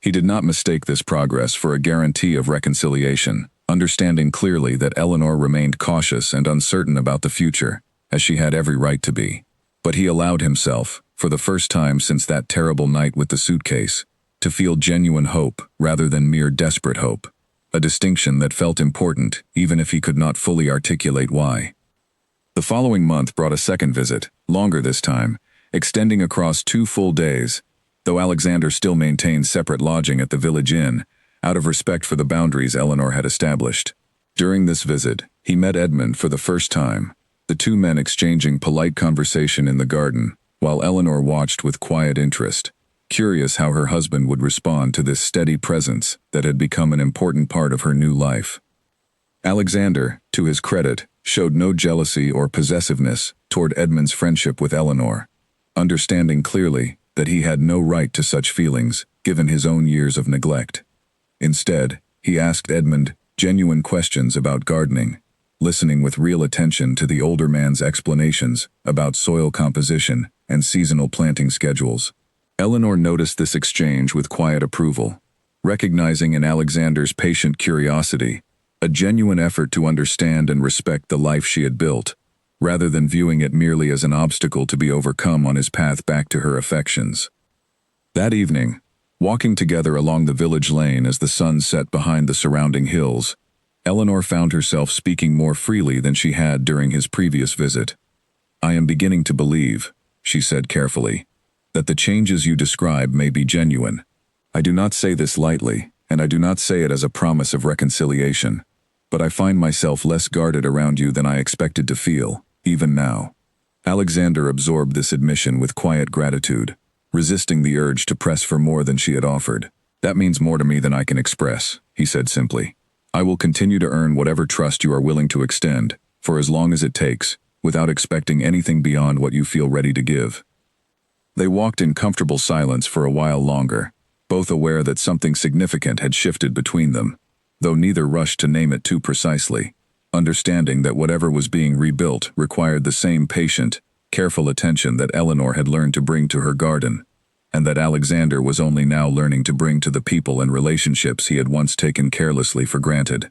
[SPEAKER 1] He did not mistake this progress for a guarantee of reconciliation, understanding clearly that Eleanor remained cautious and uncertain about the future, as she had every right to be. But he allowed himself, for the first time since that terrible night with the suitcase, to feel genuine hope rather than mere desperate hope, a distinction that felt important even if he could not fully articulate why. The following month brought a second visit, longer this time, extending across 2 full days, though Alexander still maintained separate lodging at the village inn, out of respect for the boundaries Eleanor had established. During this visit, he met Edmund for the first time, the two men exchanging polite conversation in the garden, while Eleanor watched with quiet interest, curious how her husband would respond to this steady presence that had become an important part of her new life. Alexander, to his credit, showed no jealousy or possessiveness toward Edmund's friendship with Eleanor, understanding clearly that he had no right to such feelings, given his own years of neglect. Instead, he asked Edmund genuine questions about gardening, listening with real attention to the older man's explanations about soil composition and seasonal planting schedules. Eleanor noticed this exchange with quiet approval, recognizing in Alexander's patient curiosity a genuine effort to understand and respect the life she had built, rather than viewing it merely as an obstacle to be overcome on his path back to her affections. That evening, walking together along the village lane as the sun set behind the surrounding hills, Eleanor found herself speaking more freely than she had during his previous visit. "I am beginning to believe," she said carefully, "that the changes you describe may be genuine. I do not say this lightly, and I do not say it as a promise of reconciliation, but I find myself less guarded around you than I expected to feel, even now." Alexander absorbed this admission with quiet gratitude, resisting the urge to press for more than she had offered. "That means more to me than I can express," he said simply. "I will continue to earn whatever trust you are willing to extend, for as long as it takes, without expecting anything beyond what you feel ready to give." They walked in comfortable silence for a while longer, both aware that something significant had shifted between them, though neither rushed to name it too precisely, understanding that whatever was being rebuilt required the same patient, careful attention that Eleanor had learned to bring to her garden, and that Alexander was only now learning to bring to the people and relationships he had once taken carelessly for granted.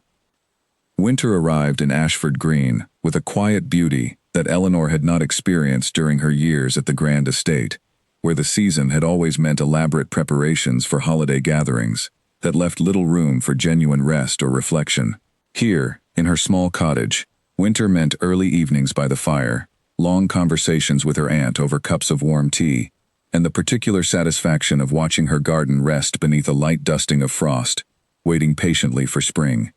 [SPEAKER 1] Winter arrived in Ashford Green with a quiet beauty that Eleanor had not experienced during her years at the grand estate, where the season had always meant elaborate preparations for holiday gatherings that left little room for genuine rest or reflection. Here, in her small cottage, winter meant early evenings by the fire, long conversations with her aunt over cups of warm tea, and the particular satisfaction of watching her garden rest beneath a light dusting of frost, waiting patiently for spring.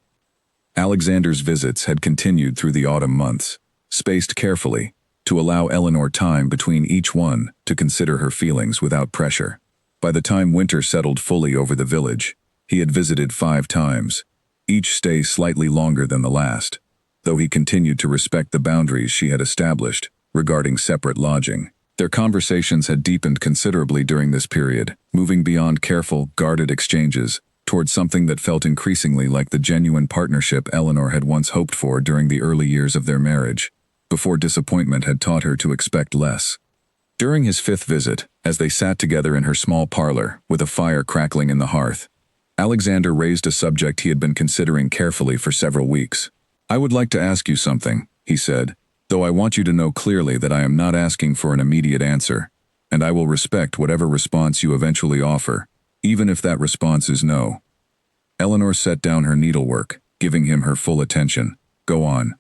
[SPEAKER 1] Alexander's visits had continued through the autumn months, spaced carefully, to allow Eleanor time between each one to consider her feelings without pressure. By the time winter settled fully over the village, he had visited 5 times, each stay slightly longer than the last, though he continued to respect the boundaries she had established regarding separate lodging. Their conversations had deepened considerably during this period, moving beyond careful, guarded exchanges towards something that felt increasingly like the genuine partnership Eleanor had once hoped for during the early years of their marriage, before disappointment had taught her to expect less. During his 5th visit, as they sat together in her small parlor, with a fire crackling in the hearth, Alexander raised a subject he had been considering carefully for several weeks. "I would like to ask you something," he said, "though I want you to know clearly that I am not asking for an immediate answer, and I will respect whatever response you eventually offer, even if that response is no." Eleanor set down her needlework, giving him her full attention. "Go on."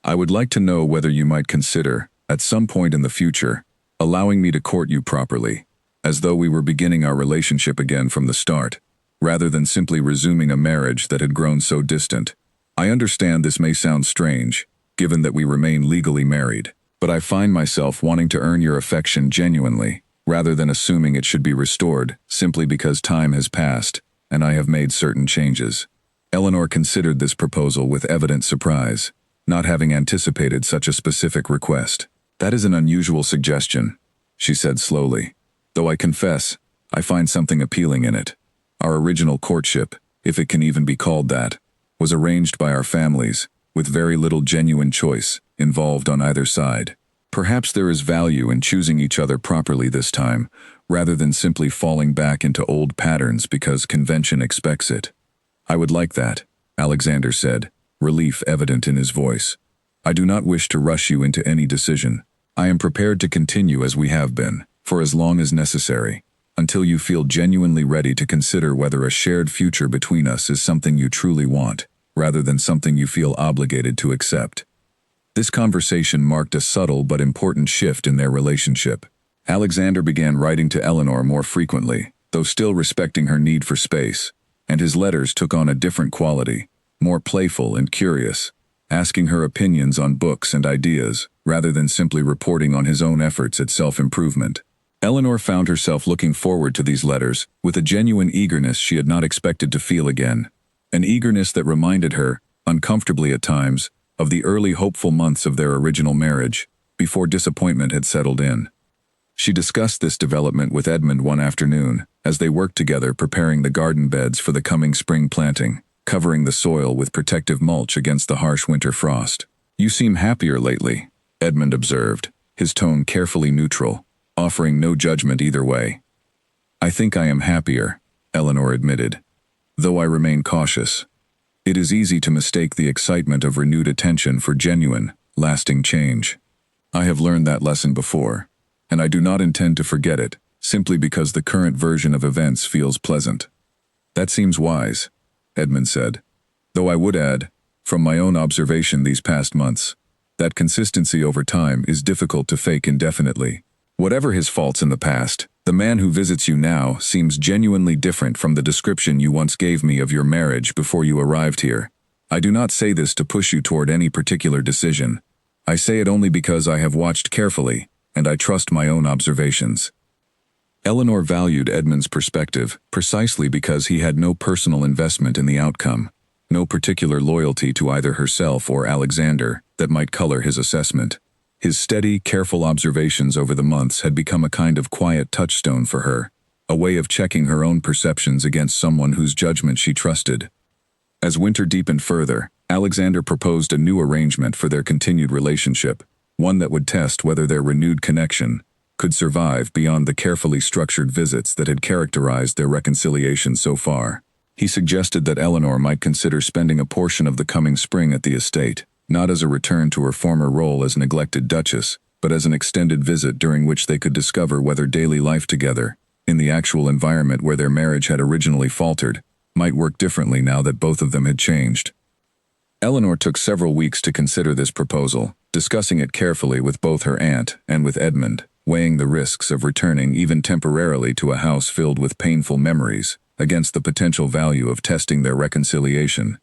[SPEAKER 1] "I would like to know whether you might consider, at some point in the future, allowing me to court you properly, as though we were beginning our relationship again from the start, rather than simply resuming a marriage that had grown so distant. I understand this may sound strange, given that we remain legally married, but I find myself wanting to earn your affection genuinely, rather than assuming it should be restored simply because time has passed and I have made certain changes." Eleanor considered this proposal with evident surprise, not having anticipated such a specific request. "That is an unusual suggestion," she said slowly, "though I confess, I find something appealing in it. Our original courtship, if it can even be called that, was arranged by our families, with very little genuine choice involved on either side. Perhaps there is value in choosing each other properly this time, rather than simply falling back into old patterns because convention expects it." "I would like that," Alexander said, relief evident in his voice. "I do not wish to rush you into any decision. I am prepared to continue as we have been, for as long as necessary, until you feel genuinely ready to consider whether a shared future between us is something you truly want, rather than something you feel obligated to accept." This conversation marked a subtle but important shift in their relationship. Alexander began writing to Eleanor more frequently, though still respecting her need for space, and his letters took on a different quality, more playful and curious, asking her opinions on books and ideas, rather than simply reporting on his own efforts at self-improvement. Eleanor found herself looking forward to these letters with a genuine eagerness she had not expected to feel again, an eagerness that reminded her, uncomfortably at times, of the early hopeful months of their original marriage, before disappointment had settled in. She discussed this development with Edmund one afternoon, as they worked together preparing the garden beds for the coming spring planting, covering the soil with protective mulch against the harsh winter frost. "You seem happier lately," Edmund observed, his tone carefully neutral, offering no judgment either way. "I think I am happier," Eleanor admitted, "though I remain cautious. It is easy to mistake the excitement of renewed attention for genuine, lasting change. I have learned that lesson before, and I do not intend to forget it, simply because the current version of events feels pleasant." "That seems wise," Edmund said, "though I would add, from my own observation these past months, that consistency over time is difficult to fake indefinitely. Whatever his faults in the past, the man who visits you now seems genuinely different from the description you once gave me of your marriage before you arrived here. I do not say this to push you toward any particular decision. I say it only because I have watched carefully, and I trust my own observations." Eleanor valued Edmund's perspective precisely because he had no personal investment in the outcome, no particular loyalty to either herself or Alexander that might color his assessment. His steady, careful observations over the months had become a kind of quiet touchstone for her, a way of checking her own perceptions against someone whose judgment she trusted. As winter deepened further, Alexander proposed a new arrangement for their continued relationship, one that would test whether their renewed connection could survive beyond the carefully structured visits that had characterized their reconciliation so far. He suggested that Eleanor might consider spending a portion of the coming spring at the estate, not as a return to her former role as neglected duchess, but as an extended visit during which they could discover whether daily life together, in the actual environment where their marriage had originally faltered, might work differently now that both of them had changed. Eleanor took several weeks to consider this proposal, discussing it carefully with both her aunt and with Edmund, weighing the risks of returning even temporarily to a house filled with painful memories, against the potential value of testing their reconciliation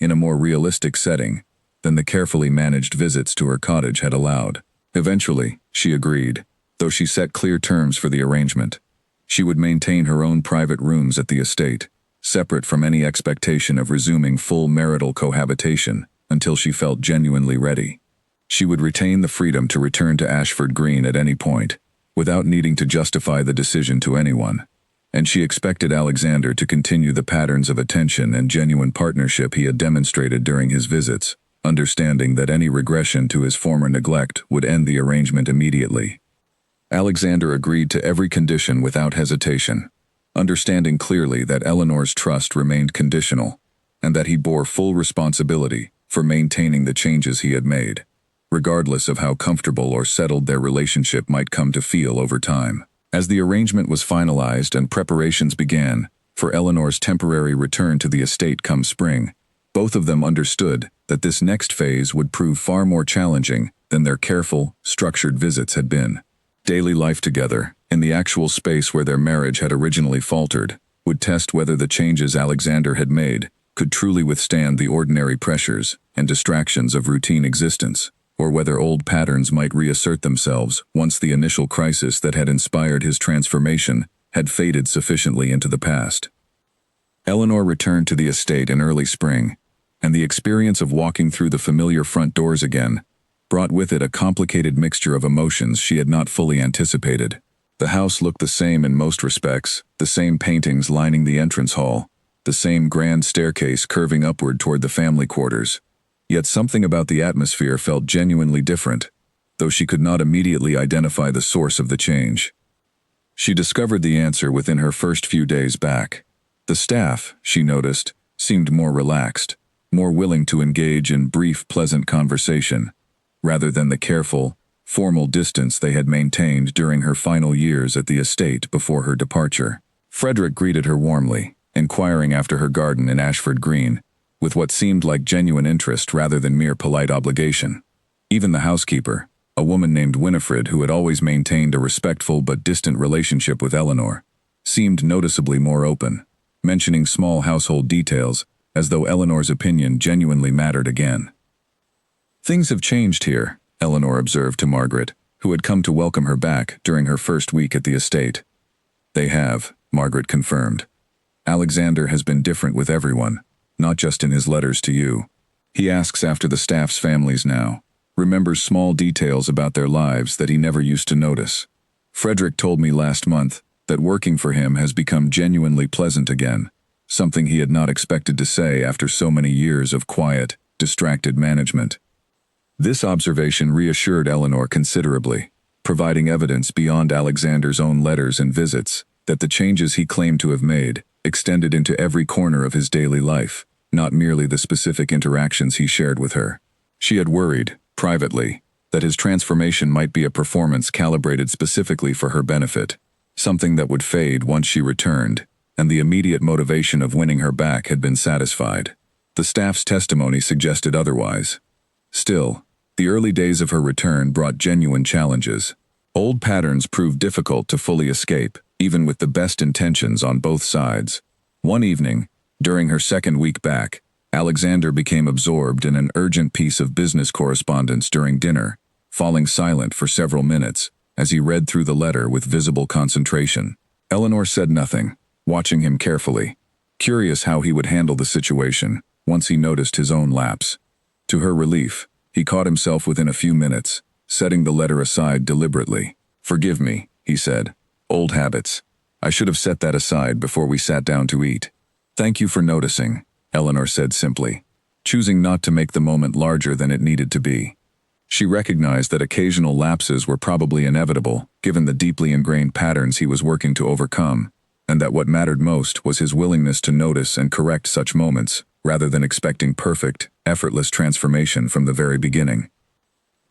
[SPEAKER 1] in a more realistic setting, than the carefully managed visits to her cottage had allowed. Eventually, she agreed, though she set clear terms for the arrangement. She would maintain her own private rooms at the estate, separate from any expectation of resuming full marital cohabitation until she felt genuinely ready. She would retain the freedom to return to Ashford Green at any point, without needing to justify the decision to anyone. And she expected Alexander to continue the patterns of attention and genuine partnership he had demonstrated during his visits, understanding that any regression to his former neglect would end the arrangement immediately. Alexander agreed to every condition without hesitation, understanding clearly that Eleanor's trust remained conditional, and that he bore full responsibility for maintaining the changes he had made, regardless of how comfortable or settled their relationship might come to feel over time. As the arrangement was finalized and preparations began for Eleanor's temporary return to the estate come spring, both of them understood that this next phase would prove far more challenging than their careful, structured visits had been. Daily life together, in the actual space where their marriage had originally faltered, would test whether the changes Alexander had made could truly withstand the ordinary pressures and distractions of routine existence, or whether old patterns might reassert themselves once the initial crisis that had inspired his transformation had faded sufficiently into the past. Eleanor returned to the estate in early spring, and the experience of walking through the familiar front doors again brought with it a complicated mixture of emotions she had not fully anticipated. The house looked the same in most respects, the same paintings lining the entrance hall, the same grand staircase curving upward toward the family quarters. Yet something about the atmosphere felt genuinely different, though she could not immediately identify the source of the change. She discovered the answer within her first few days back. The staff, she noticed, seemed more relaxed, more willing to engage in brief, pleasant conversation, rather than the careful, formal distance they had maintained during her final years at the estate before her departure. Frederick greeted her warmly, inquiring after her garden in Ashford Green, with what seemed like genuine interest rather than mere polite obligation. Even the housekeeper, a woman named Winifred who had always maintained a respectful but distant relationship with Eleanor, seemed noticeably more open, mentioning small household details as though Eleanor's opinion genuinely mattered again. "Things have changed here," Eleanor observed to Margaret, who had come to welcome her back during her first week at the estate. "They have," Margaret confirmed. "Alexander has been different with everyone, not just in his letters to you. He asks after the staff's families now, remembers small details about their lives that he never used to notice. Frederick told me last month that working for him has become genuinely pleasant again, something he had not expected to say after so many years of quiet, distracted management." This observation reassured Eleanor considerably, providing evidence beyond Alexander's own letters and visits that the changes he claimed to have made extended into every corner of his daily life, not merely the specific interactions he shared with her. She had worried, privately, that his transformation might be a performance calibrated specifically for her benefit, something that would fade once she returned, and the immediate motivation of winning her back had been satisfied. The staff's testimony suggested otherwise. Still, the early days of her return brought genuine challenges. Old patterns proved difficult to fully escape, even with the best intentions on both sides. One evening, during her second week back, Alexander became absorbed in an urgent piece of business correspondence during dinner, falling silent for several minutes as he read through the letter with visible concentration. Eleanor said nothing, watching him carefully, curious how he would handle the situation once he noticed his own lapse. To her relief, he caught himself within a few minutes, setting the letter aside deliberately. "Forgive me," he said. "Old habits. I should have set that aside before we sat down to eat." "Thank you for noticing," Eleanor said simply, choosing not to make the moment larger than it needed to be. She recognized that occasional lapses were probably inevitable, given the deeply ingrained patterns he was working to overcome, and that what mattered most was his willingness to notice and correct such moments, rather than expecting perfect, effortless transformation from the very beginning.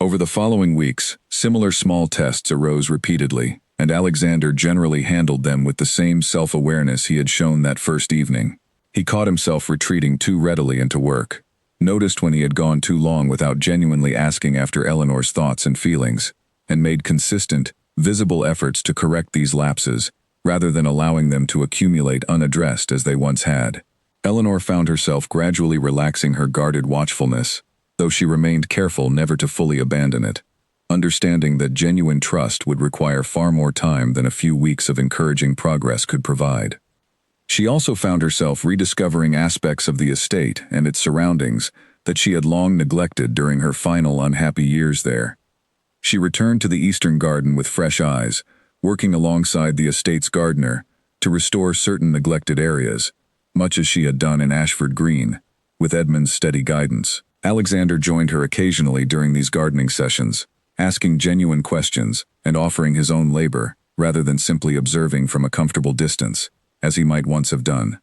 [SPEAKER 1] Over the following weeks, similar small tests arose repeatedly, and Alexander generally handled them with the same self-awareness he had shown that first evening. He caught himself retreating too readily into work, noticed when he had gone too long without genuinely asking after Eleanor's thoughts and feelings, and made consistent, visible efforts to correct these lapses, rather than allowing them to accumulate unaddressed as they once had. Eleanor found herself gradually relaxing her guarded watchfulness, though she remained careful never to fully abandon it, understanding that genuine trust would require far more time than a few weeks of encouraging progress could provide. She also found herself rediscovering aspects of the estate and its surroundings that she had long neglected during her final unhappy years there. She returned to the eastern garden with fresh eyes, working alongside the estate's gardener to restore certain neglected areas, much as she had done in Ashford Green, with Edmund's steady guidance. Alexander joined her occasionally during these gardening sessions, asking genuine questions and offering his own labor, rather than simply observing from a comfortable distance, as he might once have done.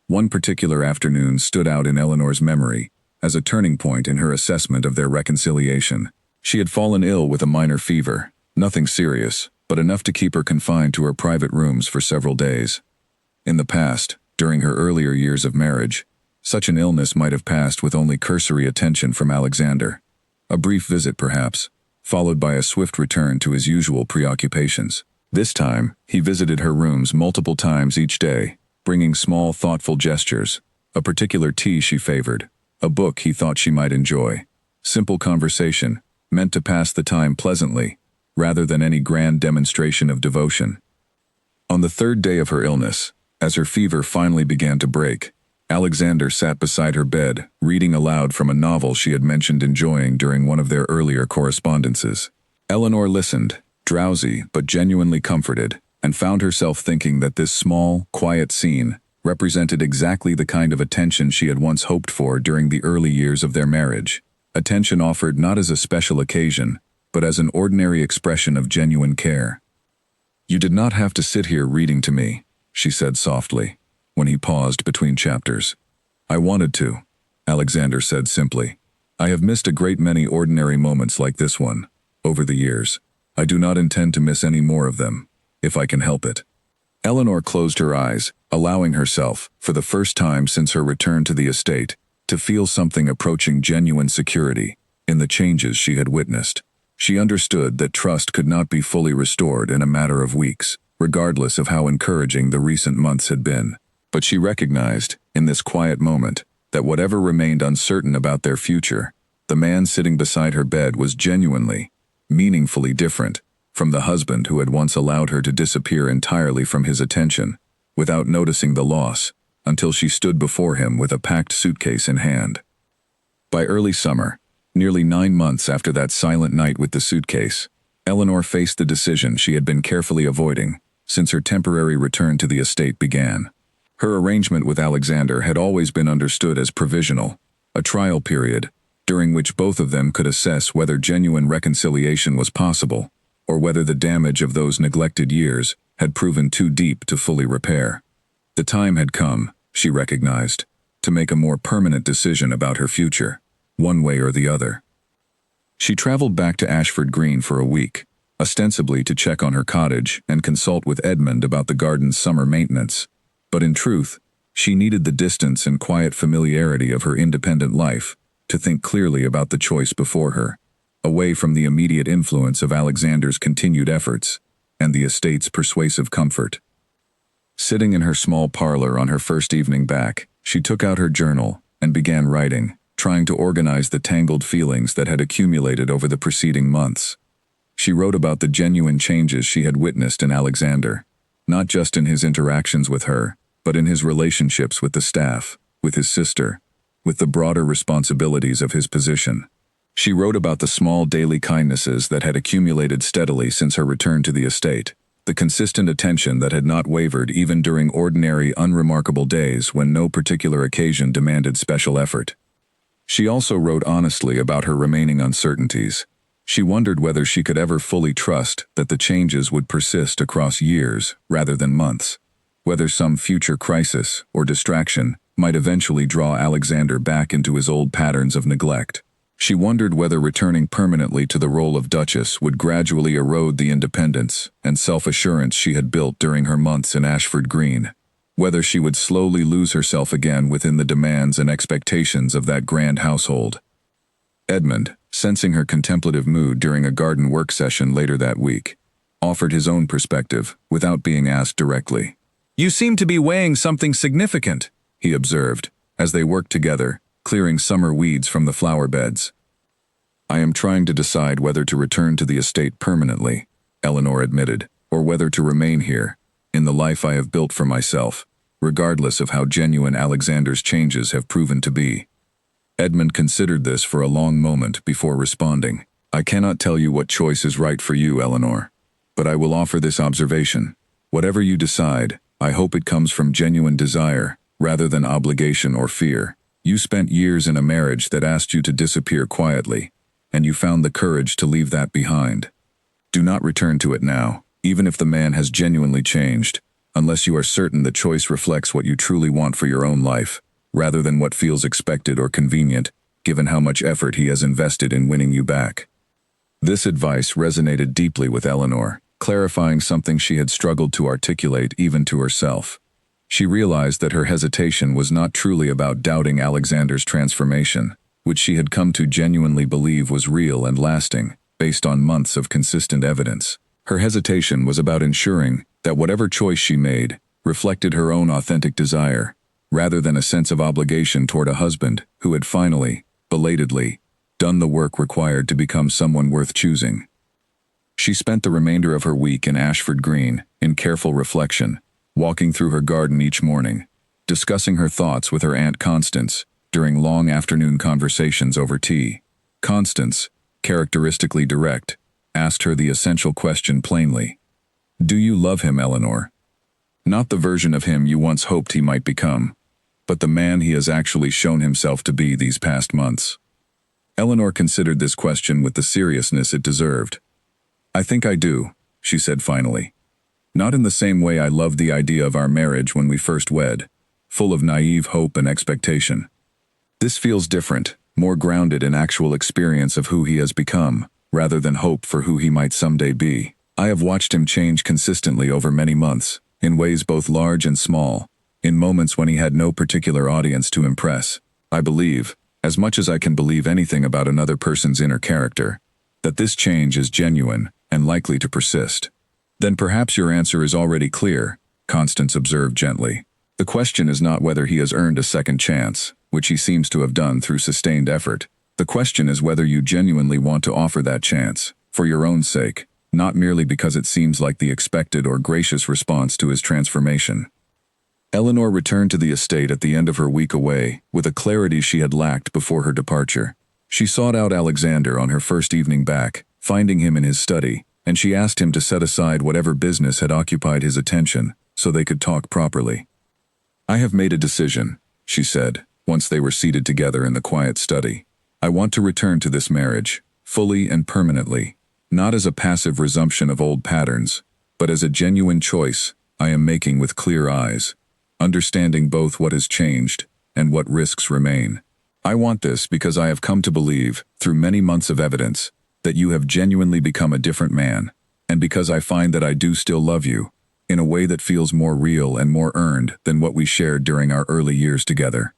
[SPEAKER 1] One particular afternoon stood out in Eleanor's memory as a turning point in her assessment of their reconciliation. She had fallen ill with a minor fever, nothing serious, but enough to keep her confined to her private rooms for several days. In the past, during her earlier years of marriage, such an illness might have passed with only cursory attention from Alexander. A brief visit, perhaps, followed by a swift return to his usual preoccupations. This time, he visited her rooms multiple times each day, bringing small, thoughtful gestures, a particular tea she favored, a book he thought she might enjoy, simple conversation, meant to pass the time pleasantly, rather than any grand demonstration of devotion. On the third day of her illness, as her fever finally began to break, Alexander sat beside her bed, reading aloud from a novel she had mentioned enjoying during one of their earlier correspondences. Eleanor listened, drowsy but genuinely comforted, and found herself thinking that this small, quiet scene represented exactly the kind of attention she had once hoped for during the early years of their marriage. Attention offered not as a special occasion, but as an ordinary expression of genuine care. "You did not have to sit here reading to me," she said softly, when he paused between chapters. "I wanted to," Alexander said simply. "I have missed a great many ordinary moments like this one, over the years. I do not intend to miss any more of them, if I can help it." Eleanor closed her eyes, allowing herself, for the first time since her return to the estate, to feel something approaching genuine security in the changes she had witnessed. She understood that trust could not be fully restored in a matter of weeks, regardless of how encouraging the recent months had been. But she recognized, in this quiet moment, that whatever remained uncertain about their future, the man sitting beside her bed was genuinely, meaningfully different from the husband who had once allowed her to disappear entirely from his attention, without noticing the loss, until she stood before him with a packed suitcase in hand. By early summer, nearly 9 months after that silent night with the suitcase, Eleanor faced the decision she had been carefully avoiding since her temporary return to the estate began. Her arrangement with Alexander had always been understood as provisional, a trial period during which both of them could assess whether genuine reconciliation was possible, or whether the damage of those neglected years had proven too deep to fully repair. The time had come, she recognized, to make a more permanent decision about her future, one way or the other. She traveled back to Ashford Green for a week, ostensibly to check on her cottage and consult with Edmund about the garden's summer maintenance. But in truth, she needed the distance and quiet familiarity of her independent life to think clearly about the choice before her, away from the immediate influence of Alexander's continued efforts and the estate's persuasive comfort. Sitting in her small parlor on her first evening back, she took out her journal and began writing, trying to organize the tangled feelings that had accumulated over the preceding months. She wrote about the genuine changes she had witnessed in Alexander, not just in his interactions with her, but in his relationships with the staff, with his sister, with the broader responsibilities of his position. She wrote about the small daily kindnesses that had accumulated steadily since her return to the estate, the consistent attention that had not wavered even during ordinary, unremarkable days when no particular occasion demanded special effort. She also wrote honestly about her remaining uncertainties. She wondered whether she could ever fully trust that the changes would persist across years rather than months, whether some future crisis or distraction might eventually draw Alexander back into his old patterns of neglect. She wondered whether returning permanently to the role of Duchess would gradually erode the independence and self-assurance she had built during her months in Ashford Green, whether she would slowly lose herself again within the demands and expectations of that grand household. Edmund, sensing her contemplative mood during a garden work session later that week, offered his own perspective without being asked directly. "You seem to be weighing something significant," he observed, as they worked together, clearing summer weeds from the flower beds. "I am trying to decide whether to return to the estate permanently," Eleanor admitted, "or whether to remain here, in the life I have built for myself, regardless of how genuine Alexander's changes have proven to be." Edmund considered this for a long moment before responding. "I cannot tell you what choice is right for you, Eleanor, but I will offer this observation. Whatever you decide, I hope it comes from genuine desire, rather than obligation or fear. You spent years in a marriage that asked you to disappear quietly, and you found the courage to leave that behind. Do not return to it now, even if the man has genuinely changed, unless you are certain the choice reflects what you truly want for your own life, rather than what feels expected or convenient, given how much effort he has invested in winning you back." This advice resonated deeply with Eleanor, clarifying something she had struggled to articulate even to herself. She realized that her hesitation was not truly about doubting Alexander's transformation, which she had come to genuinely believe was real and lasting, based on months of consistent evidence. Her hesitation was about ensuring that whatever choice she made reflected her own authentic desire, rather than a sense of obligation toward a husband who had finally, belatedly, done the work required to become someone worth choosing. She spent the remainder of her week in Ashford Green, in careful reflection, walking through her garden each morning, discussing her thoughts with her Aunt Constance during long afternoon conversations over tea. Constance, characteristically direct, asked her the essential question plainly. "Do you love him, Eleanor? Not the version of him you once hoped he might become, but the man he has actually shown himself to be these past months." Eleanor considered this question with the seriousness it deserved. "I think I do," she said finally. "Not in the same way I loved the idea of our marriage when we first wed, full of naive hope and expectation. This feels different, more grounded in actual experience of who he has become, rather than hope for who he might someday be. I have watched him change consistently over many months, in ways both large and small, in moments when he had no particular audience to impress. I believe, as much as I can believe anything about another person's inner character, that this change is genuine and likely to persist." "Then perhaps your answer is already clear," Constance observed gently. "The question is not whether he has earned a second chance, which he seems to have done through sustained effort. The question is whether you genuinely want to offer that chance, for your own sake, not merely because it seems like the expected or gracious response to his transformation." Eleanor returned to the estate at the end of her week away, with a clarity she had lacked before her departure. She sought out Alexander on her first evening back, finding him in his study, and she asked him to set aside whatever business had occupied his attention, so they could talk properly. "I have made a decision," she said, once they were seated together in the quiet study. "I want to return to this marriage, fully and permanently, not as a passive resumption of old patterns, but as a genuine choice I am making with clear eyes, understanding both what has changed and what risks remain. I want this because I have come to believe, through many months of evidence, that you have genuinely become a different man, and because I find that I do still love you, in a way that feels more real and more earned than what we shared during our early years together."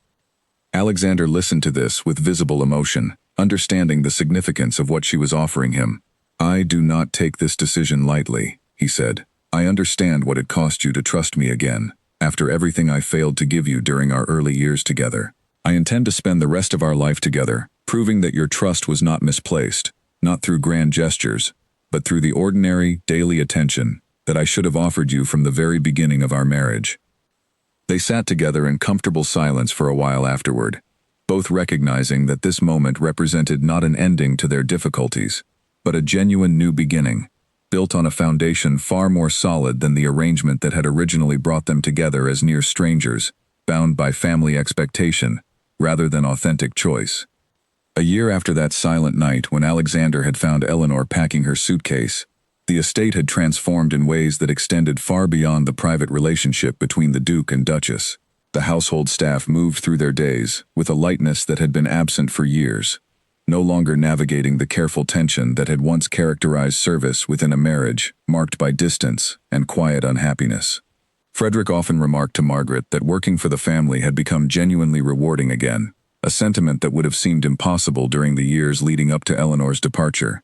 [SPEAKER 1] Alexander listened to this with visible emotion, understanding the significance of what she was offering him. "I do not take this decision lightly," he said. "I understand what it cost you to trust me again, after everything I failed to give you during our early years together. I intend to spend the rest of our life together, proving that your trust was not misplaced, not through grand gestures, but through the ordinary, daily attention that I should have offered you from the very beginning of our marriage." They sat together in comfortable silence for a while afterward, both recognizing that this moment represented not an ending to their difficulties, but a genuine new beginning, built on a foundation far more solid than the arrangement that had originally brought them together as near strangers, bound by family expectation, rather than authentic choice. A year after that silent night when Alexander had found Eleanor packing her suitcase, the estate had transformed in ways that extended far beyond the private relationship between the Duke and Duchess. The household staff moved through their days with a lightness that had been absent for years, no longer navigating the careful tension that had once characterized service within a marriage marked by distance and quiet unhappiness. Frederick often remarked to Margaret that working for the family had become genuinely rewarding again, a sentiment that would have seemed impossible during the years leading up to Eleanor's departure.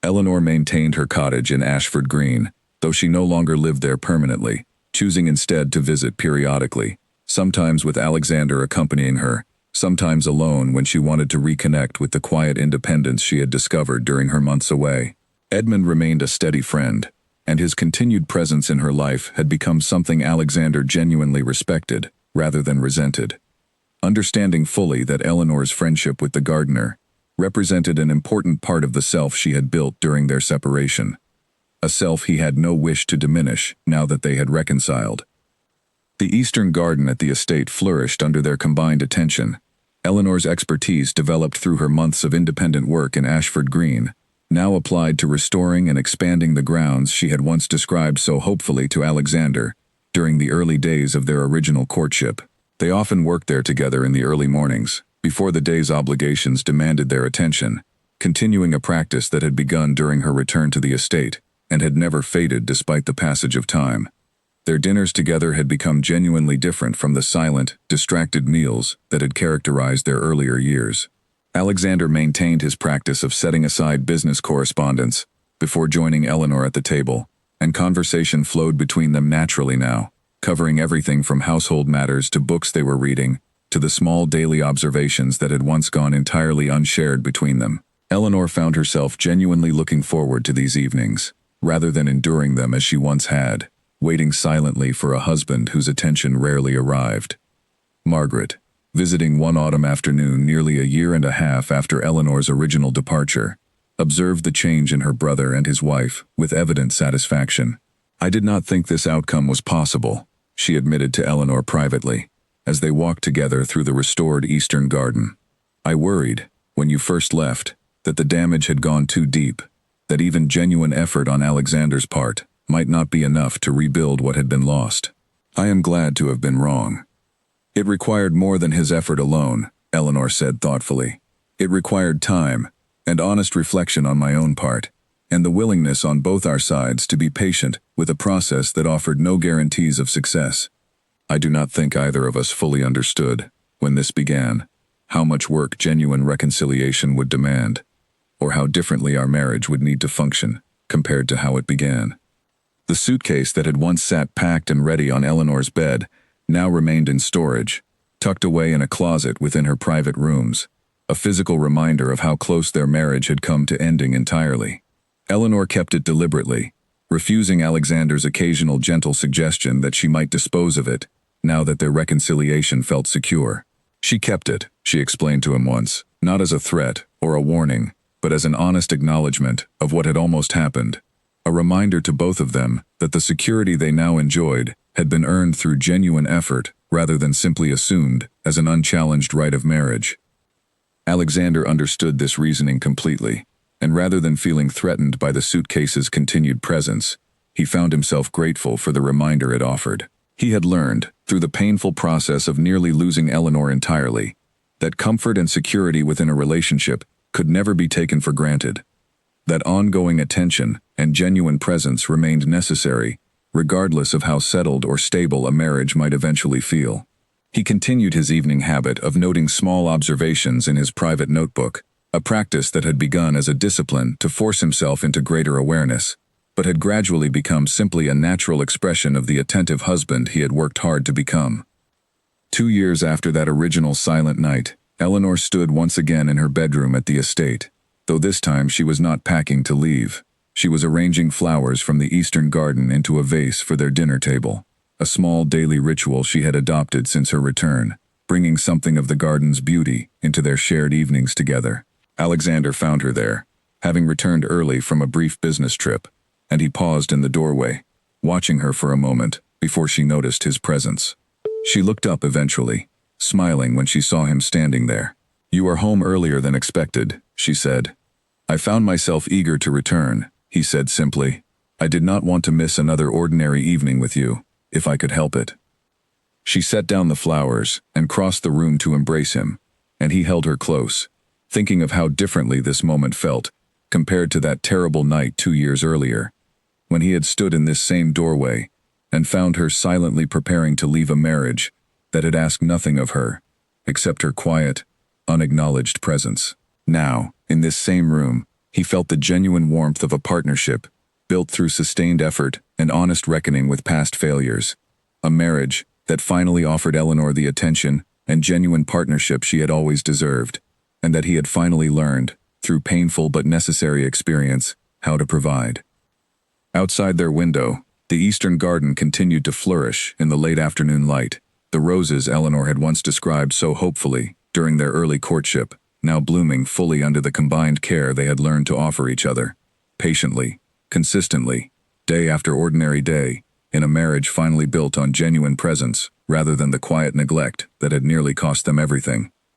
[SPEAKER 1] Eleanor maintained her cottage in Ashford Green, though she no longer lived there permanently, choosing instead to visit periodically, sometimes with Alexander accompanying her, sometimes alone when she wanted to reconnect with the quiet independence she had discovered during her months away. Edmund remained a steady friend, and his continued presence in her life had become something Alexander genuinely respected, rather than resented. Understanding fully that Eleanor's friendship with the gardener represented an important part of the self she had built during their separation, a self he had no wish to diminish now that they had reconciled. The eastern garden at the estate flourished under their combined attention. Eleanor's expertise, developed through her months of independent work in Ashford Green, now applied to restoring and expanding the grounds she had once described so hopefully to Alexander during the early days of their original courtship. They often worked there together in the early mornings, before the day's obligations demanded their attention, continuing a practice that had begun during her return to the estate and had never faded despite the passage of time. Their dinners together had become genuinely different from the silent, distracted meals that had characterized their earlier years. Alexander maintained his practice of setting aside business correspondence before joining Eleanor at the table, and conversation flowed between them naturally now, covering everything from household matters to books they were reading, to the small daily observations that had once gone entirely unshared between them. Eleanor found herself genuinely looking forward to these evenings, rather than enduring them as she once had, waiting silently for a husband whose attention rarely arrived. Margaret, visiting one autumn afternoon nearly a year and a half after Eleanor's original departure, observed the change in her brother and his wife with evident satisfaction. "I did not think this outcome was possible," she admitted to Eleanor privately, as they walked together through the restored eastern garden. "I worried, when you first left, that the damage had gone too deep, that even genuine effort on Alexander's part might not be enough to rebuild what had been lost. I am glad to have been wrong." "It required more than his effort alone," Eleanor said thoughtfully. "It required time, and honest reflection on my own part, and the willingness on both our sides to be patient with a process that offered no guarantees of success. I do not think either of us fully understood, when this began, how much work genuine reconciliation would demand, or how differently our marriage would need to function compared to how it began." The suitcase that had once sat packed and ready on Eleanor's bed now remained in storage, tucked away in a closet within her private rooms, a physical reminder of how close their marriage had come to ending entirely. Eleanor kept it deliberately, refusing Alexander's occasional gentle suggestion that she might dispose of it, now that their reconciliation felt secure. She kept it, she explained to him once, not as a threat or a warning, but as an honest acknowledgement of what had almost happened. A reminder to both of them that the security they now enjoyed had been earned through genuine effort rather than simply assumed as an unchallenged right of marriage. Alexander understood this reasoning completely, and rather than feeling threatened by the suitcase's continued presence, he found himself grateful for the reminder it offered. He had learned, through the painful process of nearly losing Eleanor entirely, that comfort and security within a relationship could never be taken for granted. That ongoing attention and genuine presence remained necessary, regardless of how settled or stable a marriage might eventually feel. He continued his evening habit of noting small observations in his private notebook, a practice that had begun as a discipline to force himself into greater awareness, but had gradually become simply a natural expression of the attentive husband he had worked hard to become. 2 years after that original silent night, Eleanor stood once again in her bedroom at the estate, though this time she was not packing to leave. She was arranging flowers from the eastern garden into a vase for their dinner table, a small daily ritual she had adopted since her return, bringing something of the garden's beauty into their shared evenings together. Alexander found her there, having returned early from a brief business trip, and he paused in the doorway, watching her for a moment before she noticed his presence. She looked up eventually, smiling when she saw him standing there. "You are home earlier than expected," she said. "I found myself eager to return," he said simply. "I did not want to miss another ordinary evening with you, if I could help it." She set down the flowers and crossed the room to embrace him, and he held her close, thinking of how differently this moment felt compared to that terrible night 2 years earlier, when he had stood in this same doorway and found her silently preparing to leave a marriage that had asked nothing of her, except her quiet, unacknowledged presence. Now, in this same room, he felt the genuine warmth of a partnership, built through sustained effort and honest reckoning with past failures. A marriage that finally offered Eleanor the attention and genuine partnership she had always deserved, and that he had finally learned, through painful but necessary experience, how to provide. Outside their window, the eastern garden continued to flourish in the late afternoon light. The roses Eleanor had once described so hopefully during their early courtship, now blooming fully under the combined care they had learned to offer each other, patiently, consistently, day after ordinary day, in a marriage finally built on genuine presence rather than the quiet neglect that had nearly cost them everything.